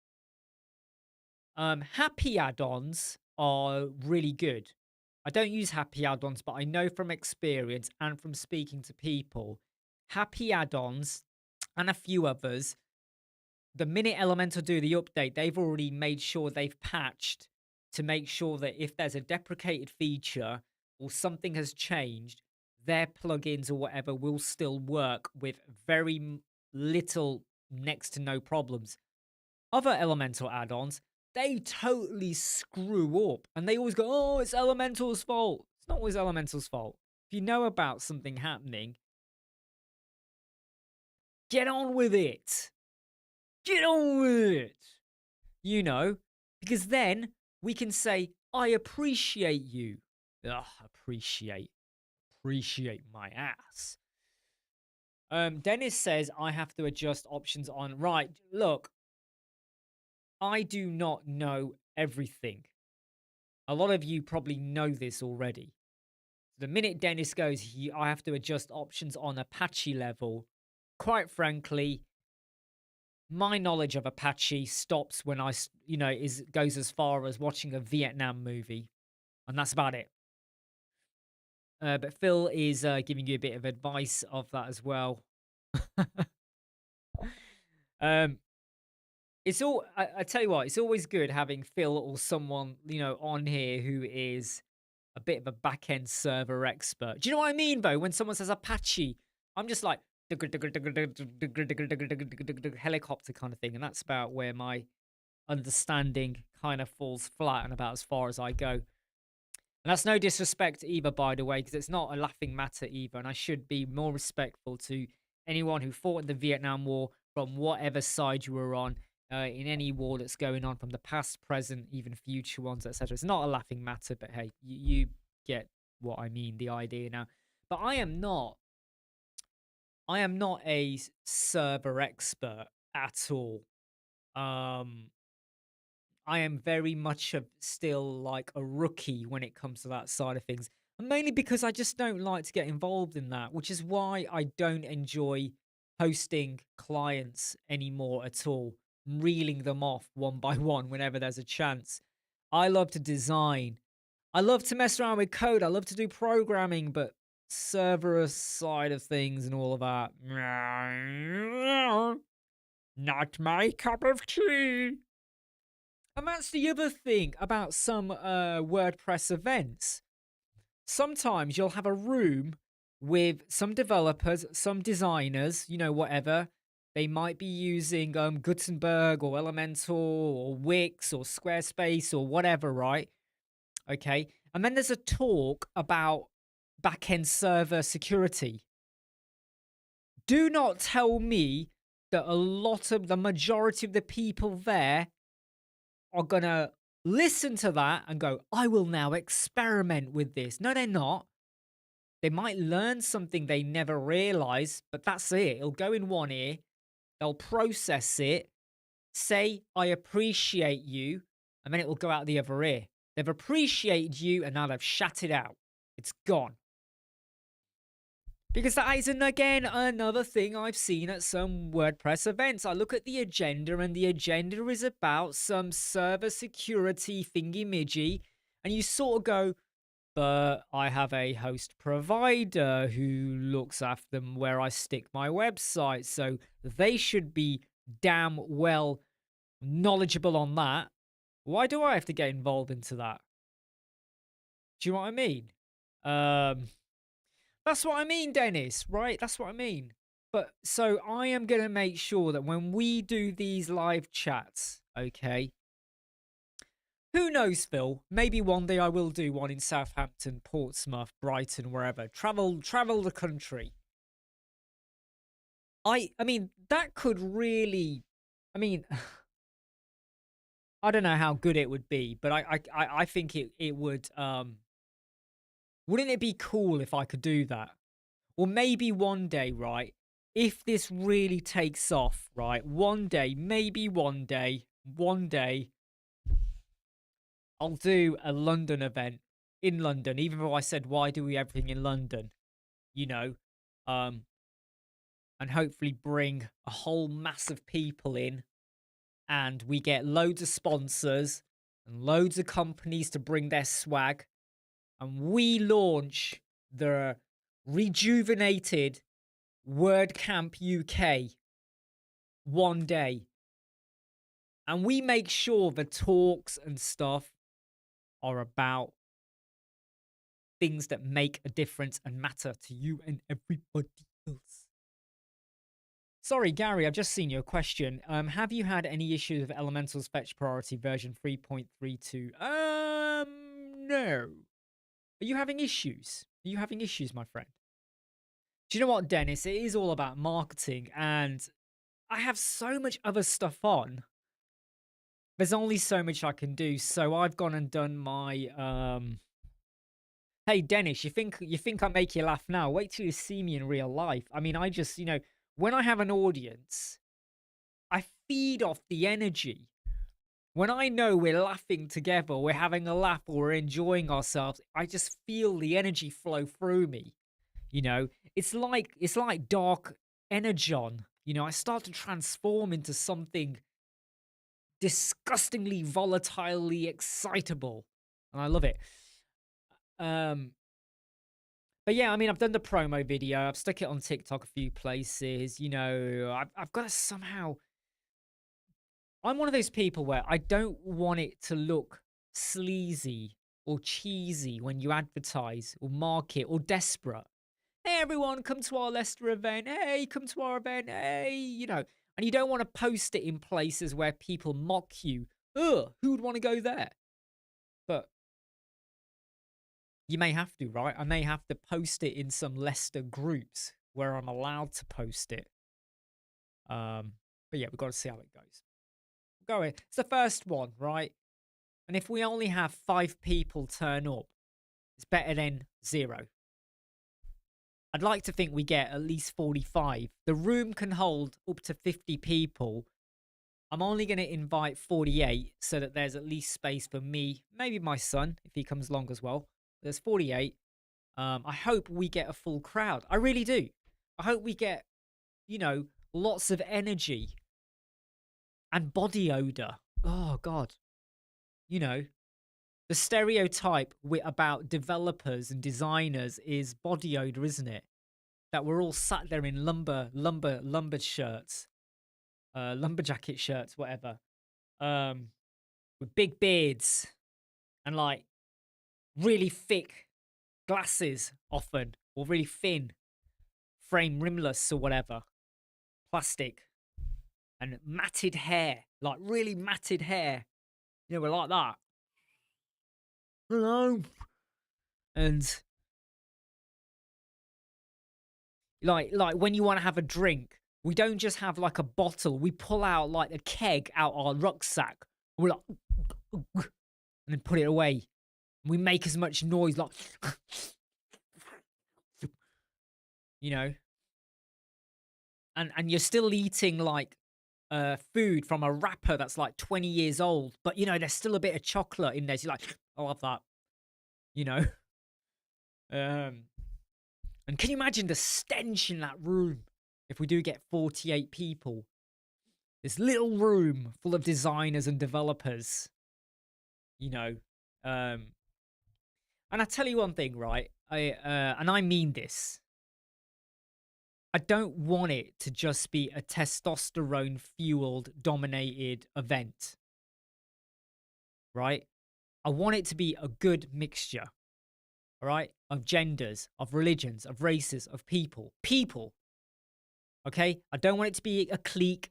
Happy add-ons are really good. I don't use happy add-ons, but I know from experience and from speaking to people, happy add-ons and a few others, the minute Elementor do the update, they've already made sure they've patched to make sure that if there's a deprecated feature or something has changed, their plugins or whatever will still work with very little, next to no problems. Other Elemental add-ons, they totally screw up and they always go, oh, it's Elemental's fault. It's not always Elemental's fault. If you know about something happening, get on with it. Get on with it. You know, because then we can say, I appreciate you. Ugh, appreciate my ass. Dennis says I have to adjust options on. Right, look, I do not know everything. A lot of you probably know this already. The minute Dennis goes, I have to adjust options on Apache level. Quite frankly, my knowledge of Apache stops when I, goes as far as watching a Vietnam movie. And that's about it. But Phil is giving you a bit of advice of that as well. It's all, I tell you what, it's always good having Phil or someone, on here who is a bit of a back-end server expert. Do you know what I mean, though? When someone says Apache, I'm just like, helicopter kind of thing. And that's about where my understanding kind of falls flat and about as far as I go. And that's no disrespect either, by the way, because it's not a laughing matter either. And I should be more respectful to anyone who fought in the Vietnam War from whatever side you were on, in any war that's going on, from the past, present, even future ones, etc. It's not a laughing matter, but hey, you get what I mean, the idea now. But I am not a server expert at all. Um, I am very much still like a rookie when it comes to that side of things. And mainly because I just don't like to get involved in that, which is why I don't enjoy hosting clients anymore at all, reeling them off one by one whenever there's a chance. I love to design. I love to mess around with code. I love to do programming, but server side of things and all of that, not my cup of tea. And that's the other thing about some WordPress events. Sometimes you'll have a room with some developers, some designers, whatever. They might be using Gutenberg or Elementor or Wix or Squarespace or whatever, right? Okay. And then there's a talk about backend server security. Do not tell me that the majority of the people there are going to listen to that and go, I will now experiment with this. No, they're not. They might learn something they never realized, but that's it. It'll go in one ear. They'll process it, say, I appreciate you, and then it will go out the other ear. They've appreciated you, and now they've shut it out. It's gone. Because that is, again, another thing I've seen at some WordPress events. I look at the agenda, and the agenda is about some server security thingy-midgy, and you sort of go, but I have a host provider who looks after where I stick my website, so they should be damn well knowledgeable on that. Why do I have to get involved into that? Do you know what I mean? That's what I mean, Dennis, right? That's what I mean. But so I am going to make sure that when we do these live chats, okay? Who knows, Phil? Maybe one day I will do one in Southampton, Portsmouth, Brighton, wherever. Travel the country. I mean, that could really, I mean, I don't know how good it would be, but I think it would, wouldn't it be cool if I could do that? Or maybe one day, right? If this really takes off, right? One day, maybe one day, I'll do a London event in London, even though I said, why do we everything in London? You know, um, and hopefully bring a whole mass of people in, and we get loads of sponsors and loads of companies to bring their swag, and we launch the rejuvenated WordCamp UK one day. And we make sure the talks and stuff are about things that make a difference and matter to you and everybody else. Sorry, Gary, I've just seen your question. Have you had any issues with Elemental's fetch priority version 3.32? No. Are you having issues? Are you having issues, my friend? Do you know what, Dennis? It is all about marketing, and I have so much other stuff on. There's only so much I can do, so I've gone and done my Hey Dennis, you think I make you laugh now? Wait till you see me in real life. I mean, I just, when I have an audience, I feed off the energy. When I know we're laughing together, we're having a laugh, or we're enjoying ourselves, I just feel the energy flow through me. It's like dark energon. I start to transform into something disgustingly volatilely excitable, and I love it. But yeah, I mean, I've done the promo video. I've stuck it on TikTok a few places. I've got to somehow. I'm one of those people where I don't want it to look sleazy or cheesy when you advertise or market or desperate. Hey, everyone, come to our Leicester event. Hey, come to our event. Hey, and you don't want to post it in places where people mock you. Ugh, who would want to go there? But You may have to, right? I may have to post it in some Leicester groups where I'm allowed to post it. But yeah, we've got to see how it goes. Go ahead. It's the first one, right? And if we only have 5 people turn up, it's better than 0. I'd like to think we get at least 45. The room can hold up to 50 people. I'm only going to invite 48 so that there's at least space for me, maybe my son, if he comes along as well. There's 48. I hope we get a full crowd. I really do. I hope we get, lots of energy and body odor. Oh, God. The stereotype about developers and designers is body odor, isn't it? That we're all sat there in lumber shirts, lumberjacket shirts, whatever, with big beards and like really thick glasses often, or really thin, frame rimless or whatever, plastic, and matted hair, like really matted hair. We're like that. Hello. And like when you want to have a drink, we don't just have like a bottle. We pull out like a keg out our rucksack. We're like, and then put it away. We make as much noise like, and you're still eating like food from a wrapper that's like 20 years old, but there's still a bit of chocolate in there. So you're like, I'll have that, you know. And can you imagine the stench in that room if we do get 48 people? This little room full of designers and developers, And I tell you one thing, right? And I mean this. I don't want it to just be a testosterone fueled, dominated event, right? I want it to be a good mixture, all right, of genders, of religions, of races, of people. Okay? I don't want it to be a clique.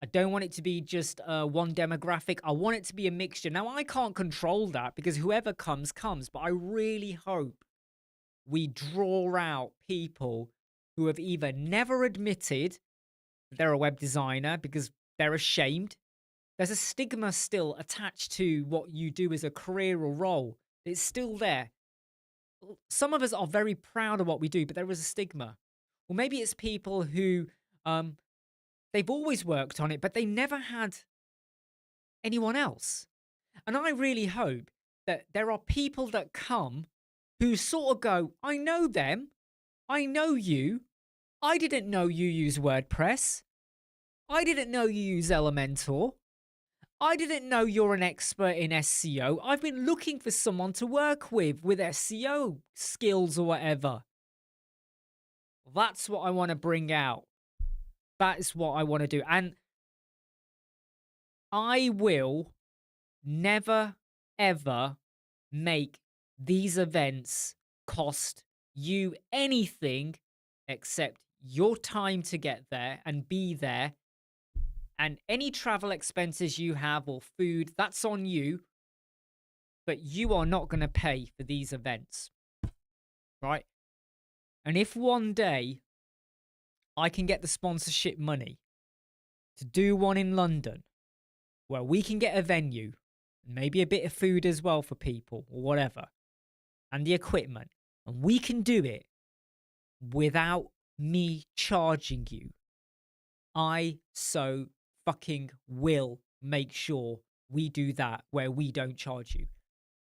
I don't want it to be just one demographic. I want it to be a mixture. Now, I can't control that because whoever comes, but I really hope we draw out people who have either never admitted they're a web designer because they're ashamed. There's a stigma still attached to what you do as a career or role. It's still there. Some of us are very proud of what we do, but there is a stigma. Or maybe it's people who they've always worked on it, but they never had anyone else. And I really hope that there are people that come who sort of go, I know them. I know you. I didn't know you use WordPress. I didn't know you use Elementor. I didn't know you're an expert in SEO. I've been looking for someone to work with SEO skills or whatever. That's what I want to bring out. That is what I want to do. And I will never, ever make these events cost you anything except your time to get there and be there. And any travel expenses you have or food, that's on you. But you are not going to pay for these events. Right? And if one day I can get the sponsorship money to do one in London where we can get a venue, maybe a bit of food as well for people or whatever, and the equipment, and we can do it without me charging you, I so fucking will make sure we do that where we don't charge you.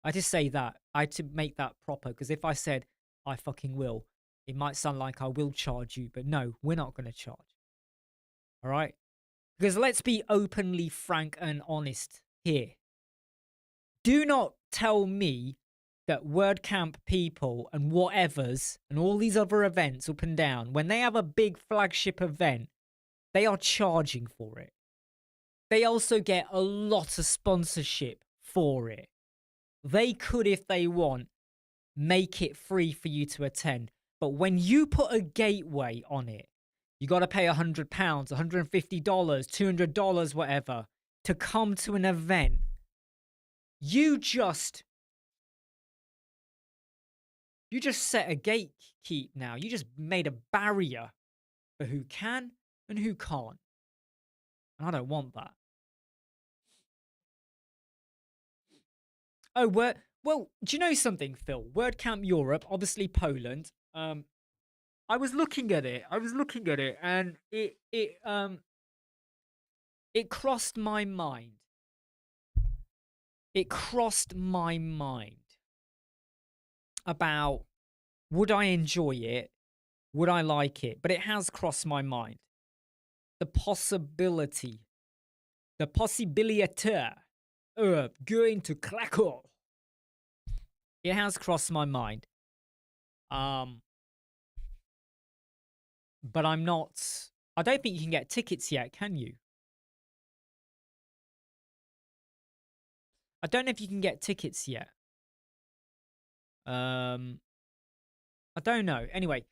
I just say that. I had to make that proper, because if I said I fucking will, it might sound like I will charge you, but no, we're not going to charge. All right? Because let's be openly frank and honest here. Do not tell me that WordCamp people and whatevers and all these other events up and down, when they have a big flagship event, they are charging for it. They also get a lot of sponsorship for it. They could, if they want, make it free for you to attend. But when you put a gateway on it, you got to pay £100, $150, $200, whatever, to come to an event. You just You just set a gatekeep now. You just made a barrier for who can and who can't. And I don't want that. Oh, well, do you know something, Phil? WordCamp Europe, obviously Poland. I was looking at it. And it crossed my mind. It crossed my mind about, would I enjoy it? Would I like it? But it has crossed my mind. The possibility of going to Krakow. It has crossed my mind. But I'm not. I don't think you can get tickets yet, can you? I don't know if you can get tickets yet. I don't know. Anyway,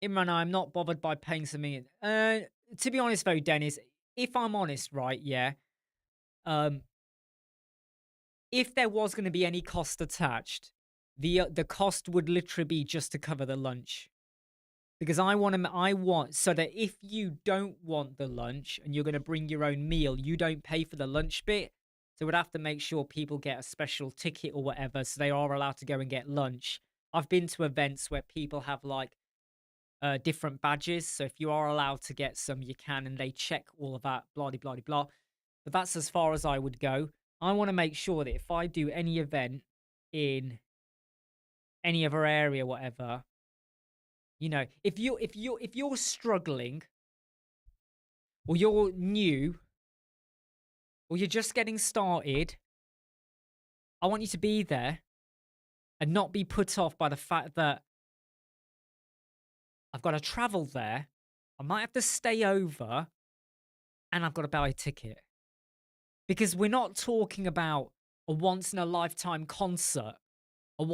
Imran, I'm not bothered by paying something. To be honest, though, Dennis, if I'm honest, right, yeah. If there was going to be any cost attached, the cost would literally be just to cover the lunch. Because I want so that if you don't want the lunch and you're going to bring your own meal, you don't pay for the lunch bit. So we'd have to make sure people get a special ticket or whatever, so they are allowed to go and get lunch. I've been to events where people have like different badges. So if you are allowed to get some, you can, and they check all of that, blah, blah, blah, blah. But that's as far as I would go. I want to make sure that if I do any event in any other area, whatever, you know, if you're struggling, or you're new, or you're just getting started, I want you to be there and not be put off by the fact that I've got to travel there, I might have to stay over, and I've got to buy a ticket. Because we're not talking about a once-in-a-lifetime concert, a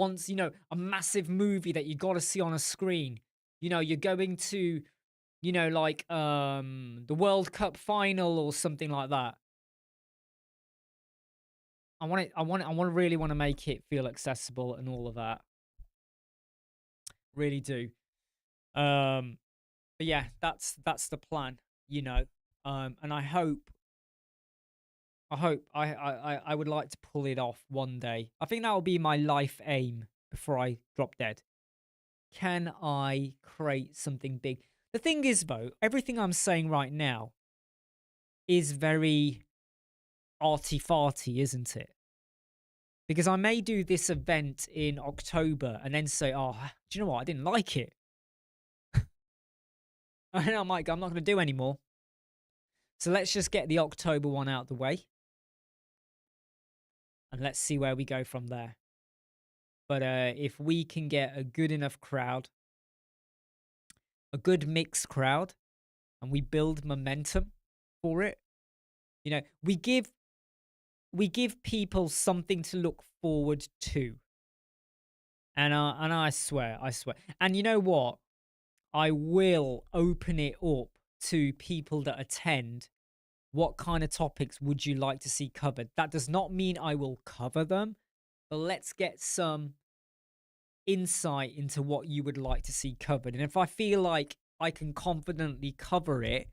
massive movie that you got to see on a screen. You know, you're going to, like the World Cup final or something like that. I really want to make it feel accessible and all of that. Really do. But yeah, that's the plan, and I would like to pull it off one day. I think that will be my life aim before I drop dead. Can I create something big? The thing is, though, everything I'm saying right now is very arty-farty, isn't it? Because I may do this event in October and then say, oh, do you know what? I didn't like it. And I might go, I'm not going to do anymore. So let's just get the October one out the way. And let's see where we go from there. But if we can get a good enough crowd, a good mixed crowd, and we build momentum for it, we give people something to look forward to. And I swear. And you know what? I will open it up to people that attend. What kind of topics would you like to see covered? That does not mean I will cover them, but let's get some insight into what you would like to see covered. And if I feel like I can confidently cover it,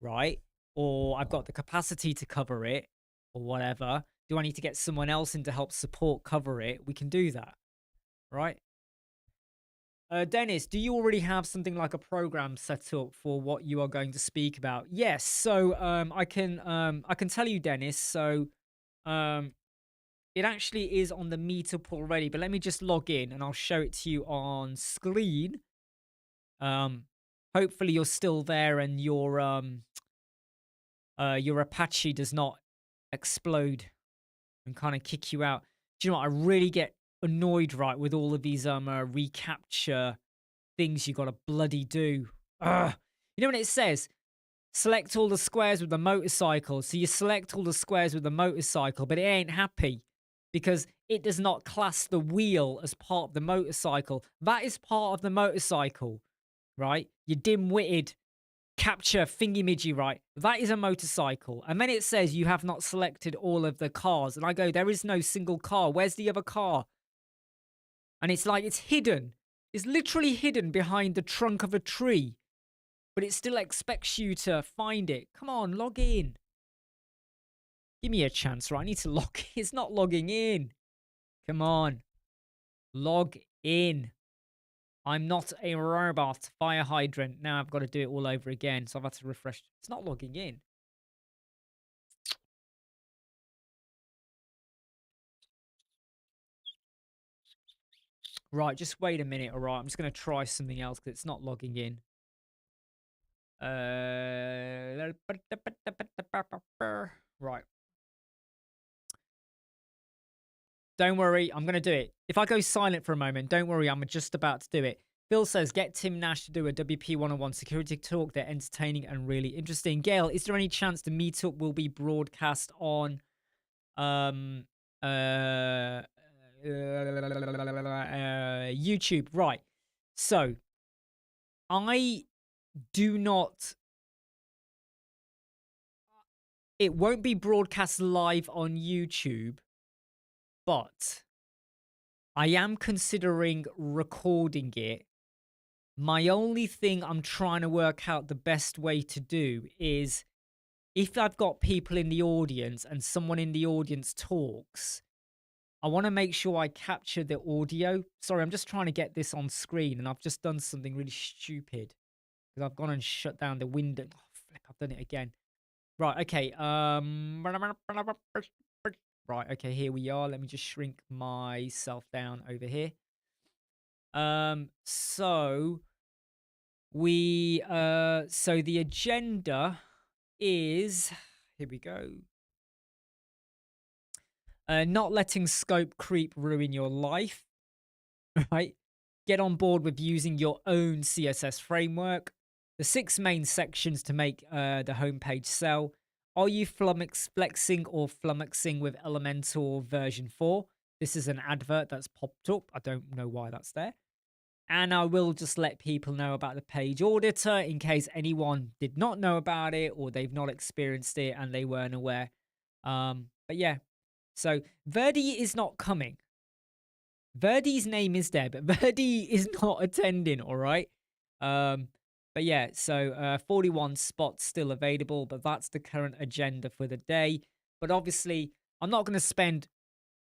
right? Or I've got the capacity to cover it, or whatever, do I need to get someone else in to help support cover it? We can do that, right? Dennis, do you already have something like a program set up for what you are going to speak about? Yes. So I can tell you, Dennis. So it actually is on the meetup already, but let me just log in and I'll show it to you on screen. Hopefully you're still there and your Apache does not explode and kind of kick you out. Do you know what? I really get annoyed, right, with all of these recapture things you gotta bloody do. Ugh. You know when it says select all the squares with the motorcycle, so you select all the squares with the motorcycle, but it ain't happy because it does not class the wheel as part of the motorcycle. That is part of the motorcycle, right? You dim-witted capture thingy-midgy, right? That is a motorcycle. And then it says you have not selected all of the cars, and I go, there is no single car. Where's the other car? And it's like it's hidden. It's literally hidden behind the trunk of a tree, but it still expects you to find it. Come on, log in. Give me a chance, right? I need to log in. It's not logging in. Come on. Log in. I'm not a robot. Fire hydrant. Now I've got to do it all over again. So I've had to refresh. It's not logging in. Right, just wait a minute, all right? I'm just going to try something else because it's not logging in. Right. Don't worry, I'm going to do it. If I go silent for a moment, don't worry, I'm just about to do it. Phil says, get Tim Nash to do a WP 101 security talk. They're entertaining and really interesting. Gail, is there any chance the meetup will be broadcast on YouTube? Right. So, I do not... It won't be broadcast live on YouTube, but I am considering recording it. My only thing I'm trying to work out the best way to do is if I've got people in the audience and someone in the audience talks, I want to make sure I capture the audio. Sorry, I'm just trying to get this on screen and I've just done something really stupid because I've gone and shut down the window. Oh, flip, I've done it again. Right, okay. Right, okay, here we are. Let me just shrink myself down over here. So the agenda is, here we go. Not letting scope creep ruin your life, right? Get on board with using your own CSS framework. The 6 main sections to make the homepage sell. Are you flexing or flummoxing with Elementor version 4? This is an advert that's popped up. I don't know why that's there. And I will just let people know about the page auditor in case anyone did not know about it or they've not experienced it and they weren't aware. But yeah, so Verdi is not coming. Verdi's name is there, but Verdi is not attending, all right? But yeah, so 41 spots still available, but that's the current agenda for the day. But obviously, I'm not going to spend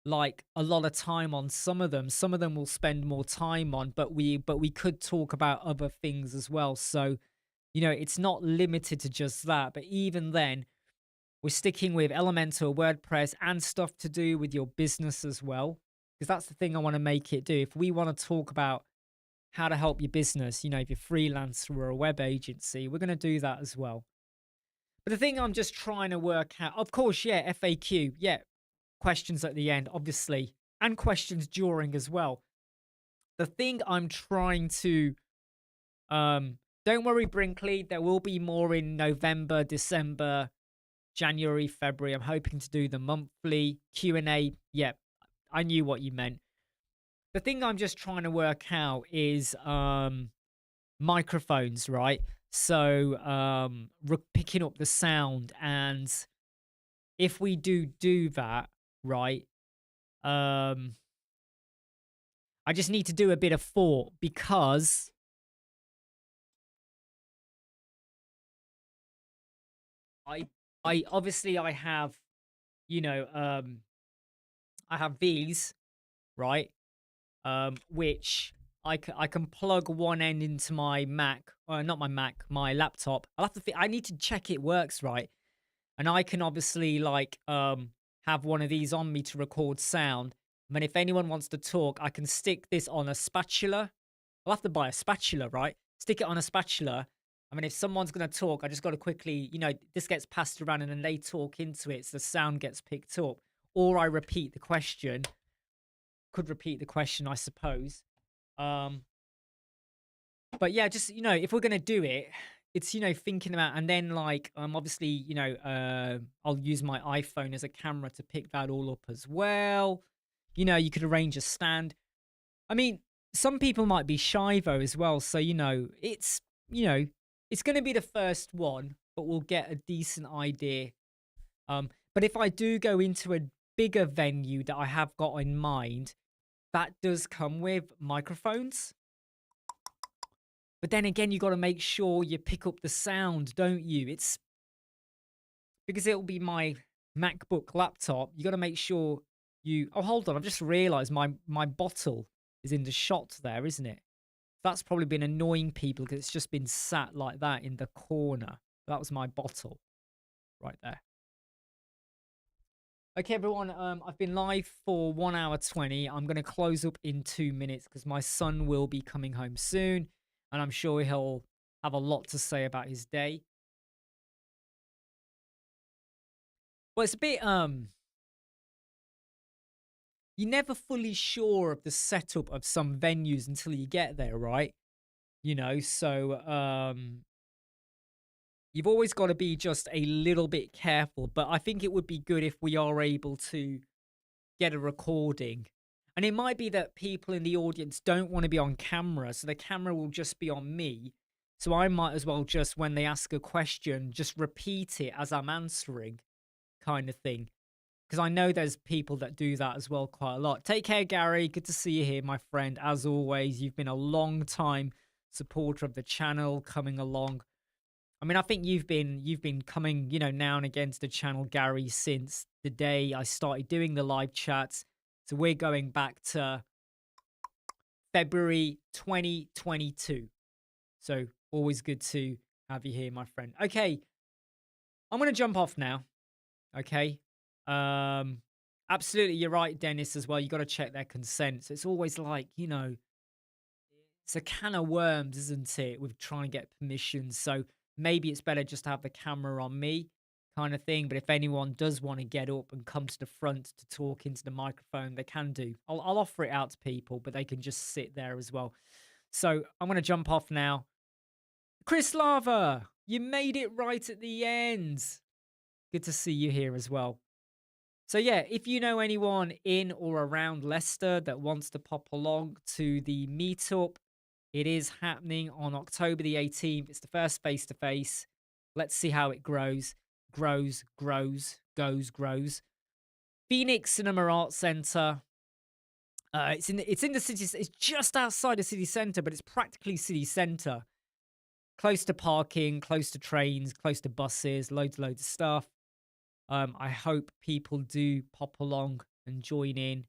like a lot of time on some of them. Some of them will spend more time on, but we could talk about other things as well. So, you know, it's not limited to just that. But even then, we're sticking with Elementor, WordPress, and stuff to do with your business as well. Because that's the thing I want to make it do. If we want to talk about how to help your business, you know, if you're freelance or a web agency, we're going to do that as well. But the thing I'm just trying to work out, of course, yeah, FAQ, yeah, questions at the end, obviously, and questions during as well. The thing I'm trying to, don't worry, Brinkley, there will be more in November, December, January, February. I'm hoping to do the monthly Q&A. Yeah, I knew what you meant. The thing I'm just trying to work out is microphones, right? So picking up the sound, and if we do that, right, I just need to do a bit of thought because I obviously I have, you know, I have these, right? Which I can plug one end into my Mac, not my Mac, my laptop. I'll have to I need to check it works right. And I can obviously like have one of these on me to record sound. And then if anyone wants to talk, I can stick this on a spatula. I'll have to buy a spatula, right? Stick it on a spatula. I mean, if someone's going to talk, I just got to quickly, you know, this gets passed around and then they talk into it, so the sound gets picked up. Or I repeat the question. Could repeat the question, I suppose. But yeah, just, you know, if we're going to do it, it's, you know, thinking about, and then like, obviously, you know, I'll use my iPhone as a camera to pick that all up as well. You know, you could arrange a stand. I mean, some people might be shy though as well. So, you know, it's going to be the first one, but we'll get a decent idea. But if I do go into a bigger venue that I have got in mind, that does come with microphones. But then again, you got to make sure you pick up the sound, don't you? It's because it'll be my MacBook laptop. You got to make sure you. Oh, hold on! I've just realised my bottle is in the shot there, isn't it? That's probably been annoying people because it's just been sat like that in the corner. That was my bottle right there. Okay, everyone. I've been live for 1 hour 20. I'm going to close up in 2 minutes because my son will be coming home soon, and I'm sure he'll have a lot to say about his day. Well, it's a bit you're never fully sure of the setup of some venues until you get there, right? So you've always got to be just a little bit careful. But I think it would be good if we are able to get a recording. And it might be that people in the audience don't want to be on camera, so the camera will just be on me. So I might as well just, when they ask a question, just repeat it as I'm answering, kind of thing. Because I know there's people that do that as well quite a lot. Take care, Gary. Good to see you here, my friend. As always, you've been a long time supporter of the channel, coming along. I mean, I think you've been coming, now and again to the channel, Gary, since the day I started doing the live chats. So we're going back to February 2022. So always good to have you here, my friend. Okay, I'm going to jump off now. Okay. Absolutely, you're right, Dennis, as well. You got to check their consent. So it's always like, it's a can of worms, isn't it, with trying to get permission. So maybe it's better just to have the camera on me, kind of thing. But if anyone does want to get up and come to the front to talk into the microphone, they can do. I'll offer it out to people, but they can just sit there as well. So I'm going to jump off now. Chris Lava, you made it right at the end. Good to see you here as well. So yeah, if you know anyone in or around Leicester that wants to pop along to the meetup, it is happening on October the 18th. It's the first face-to-face. Let's see how it grows. Grows. Phoenix Cinema Arts Centre. It's in the city. It's just outside the city centre, but it's practically city centre. Close to parking, close to trains, close to buses, loads of stuff. I hope people do pop along and join in.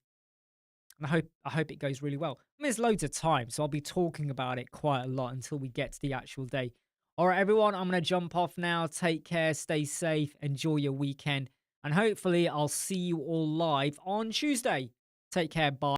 And I hope it goes really well. I mean, there's loads of time, so I'll be talking about it quite a lot until we get to the actual day. All right, everyone, I'm going to jump off now. Take care, stay safe, enjoy your weekend, and hopefully I'll see you all live on Tuesday. Take care, bye.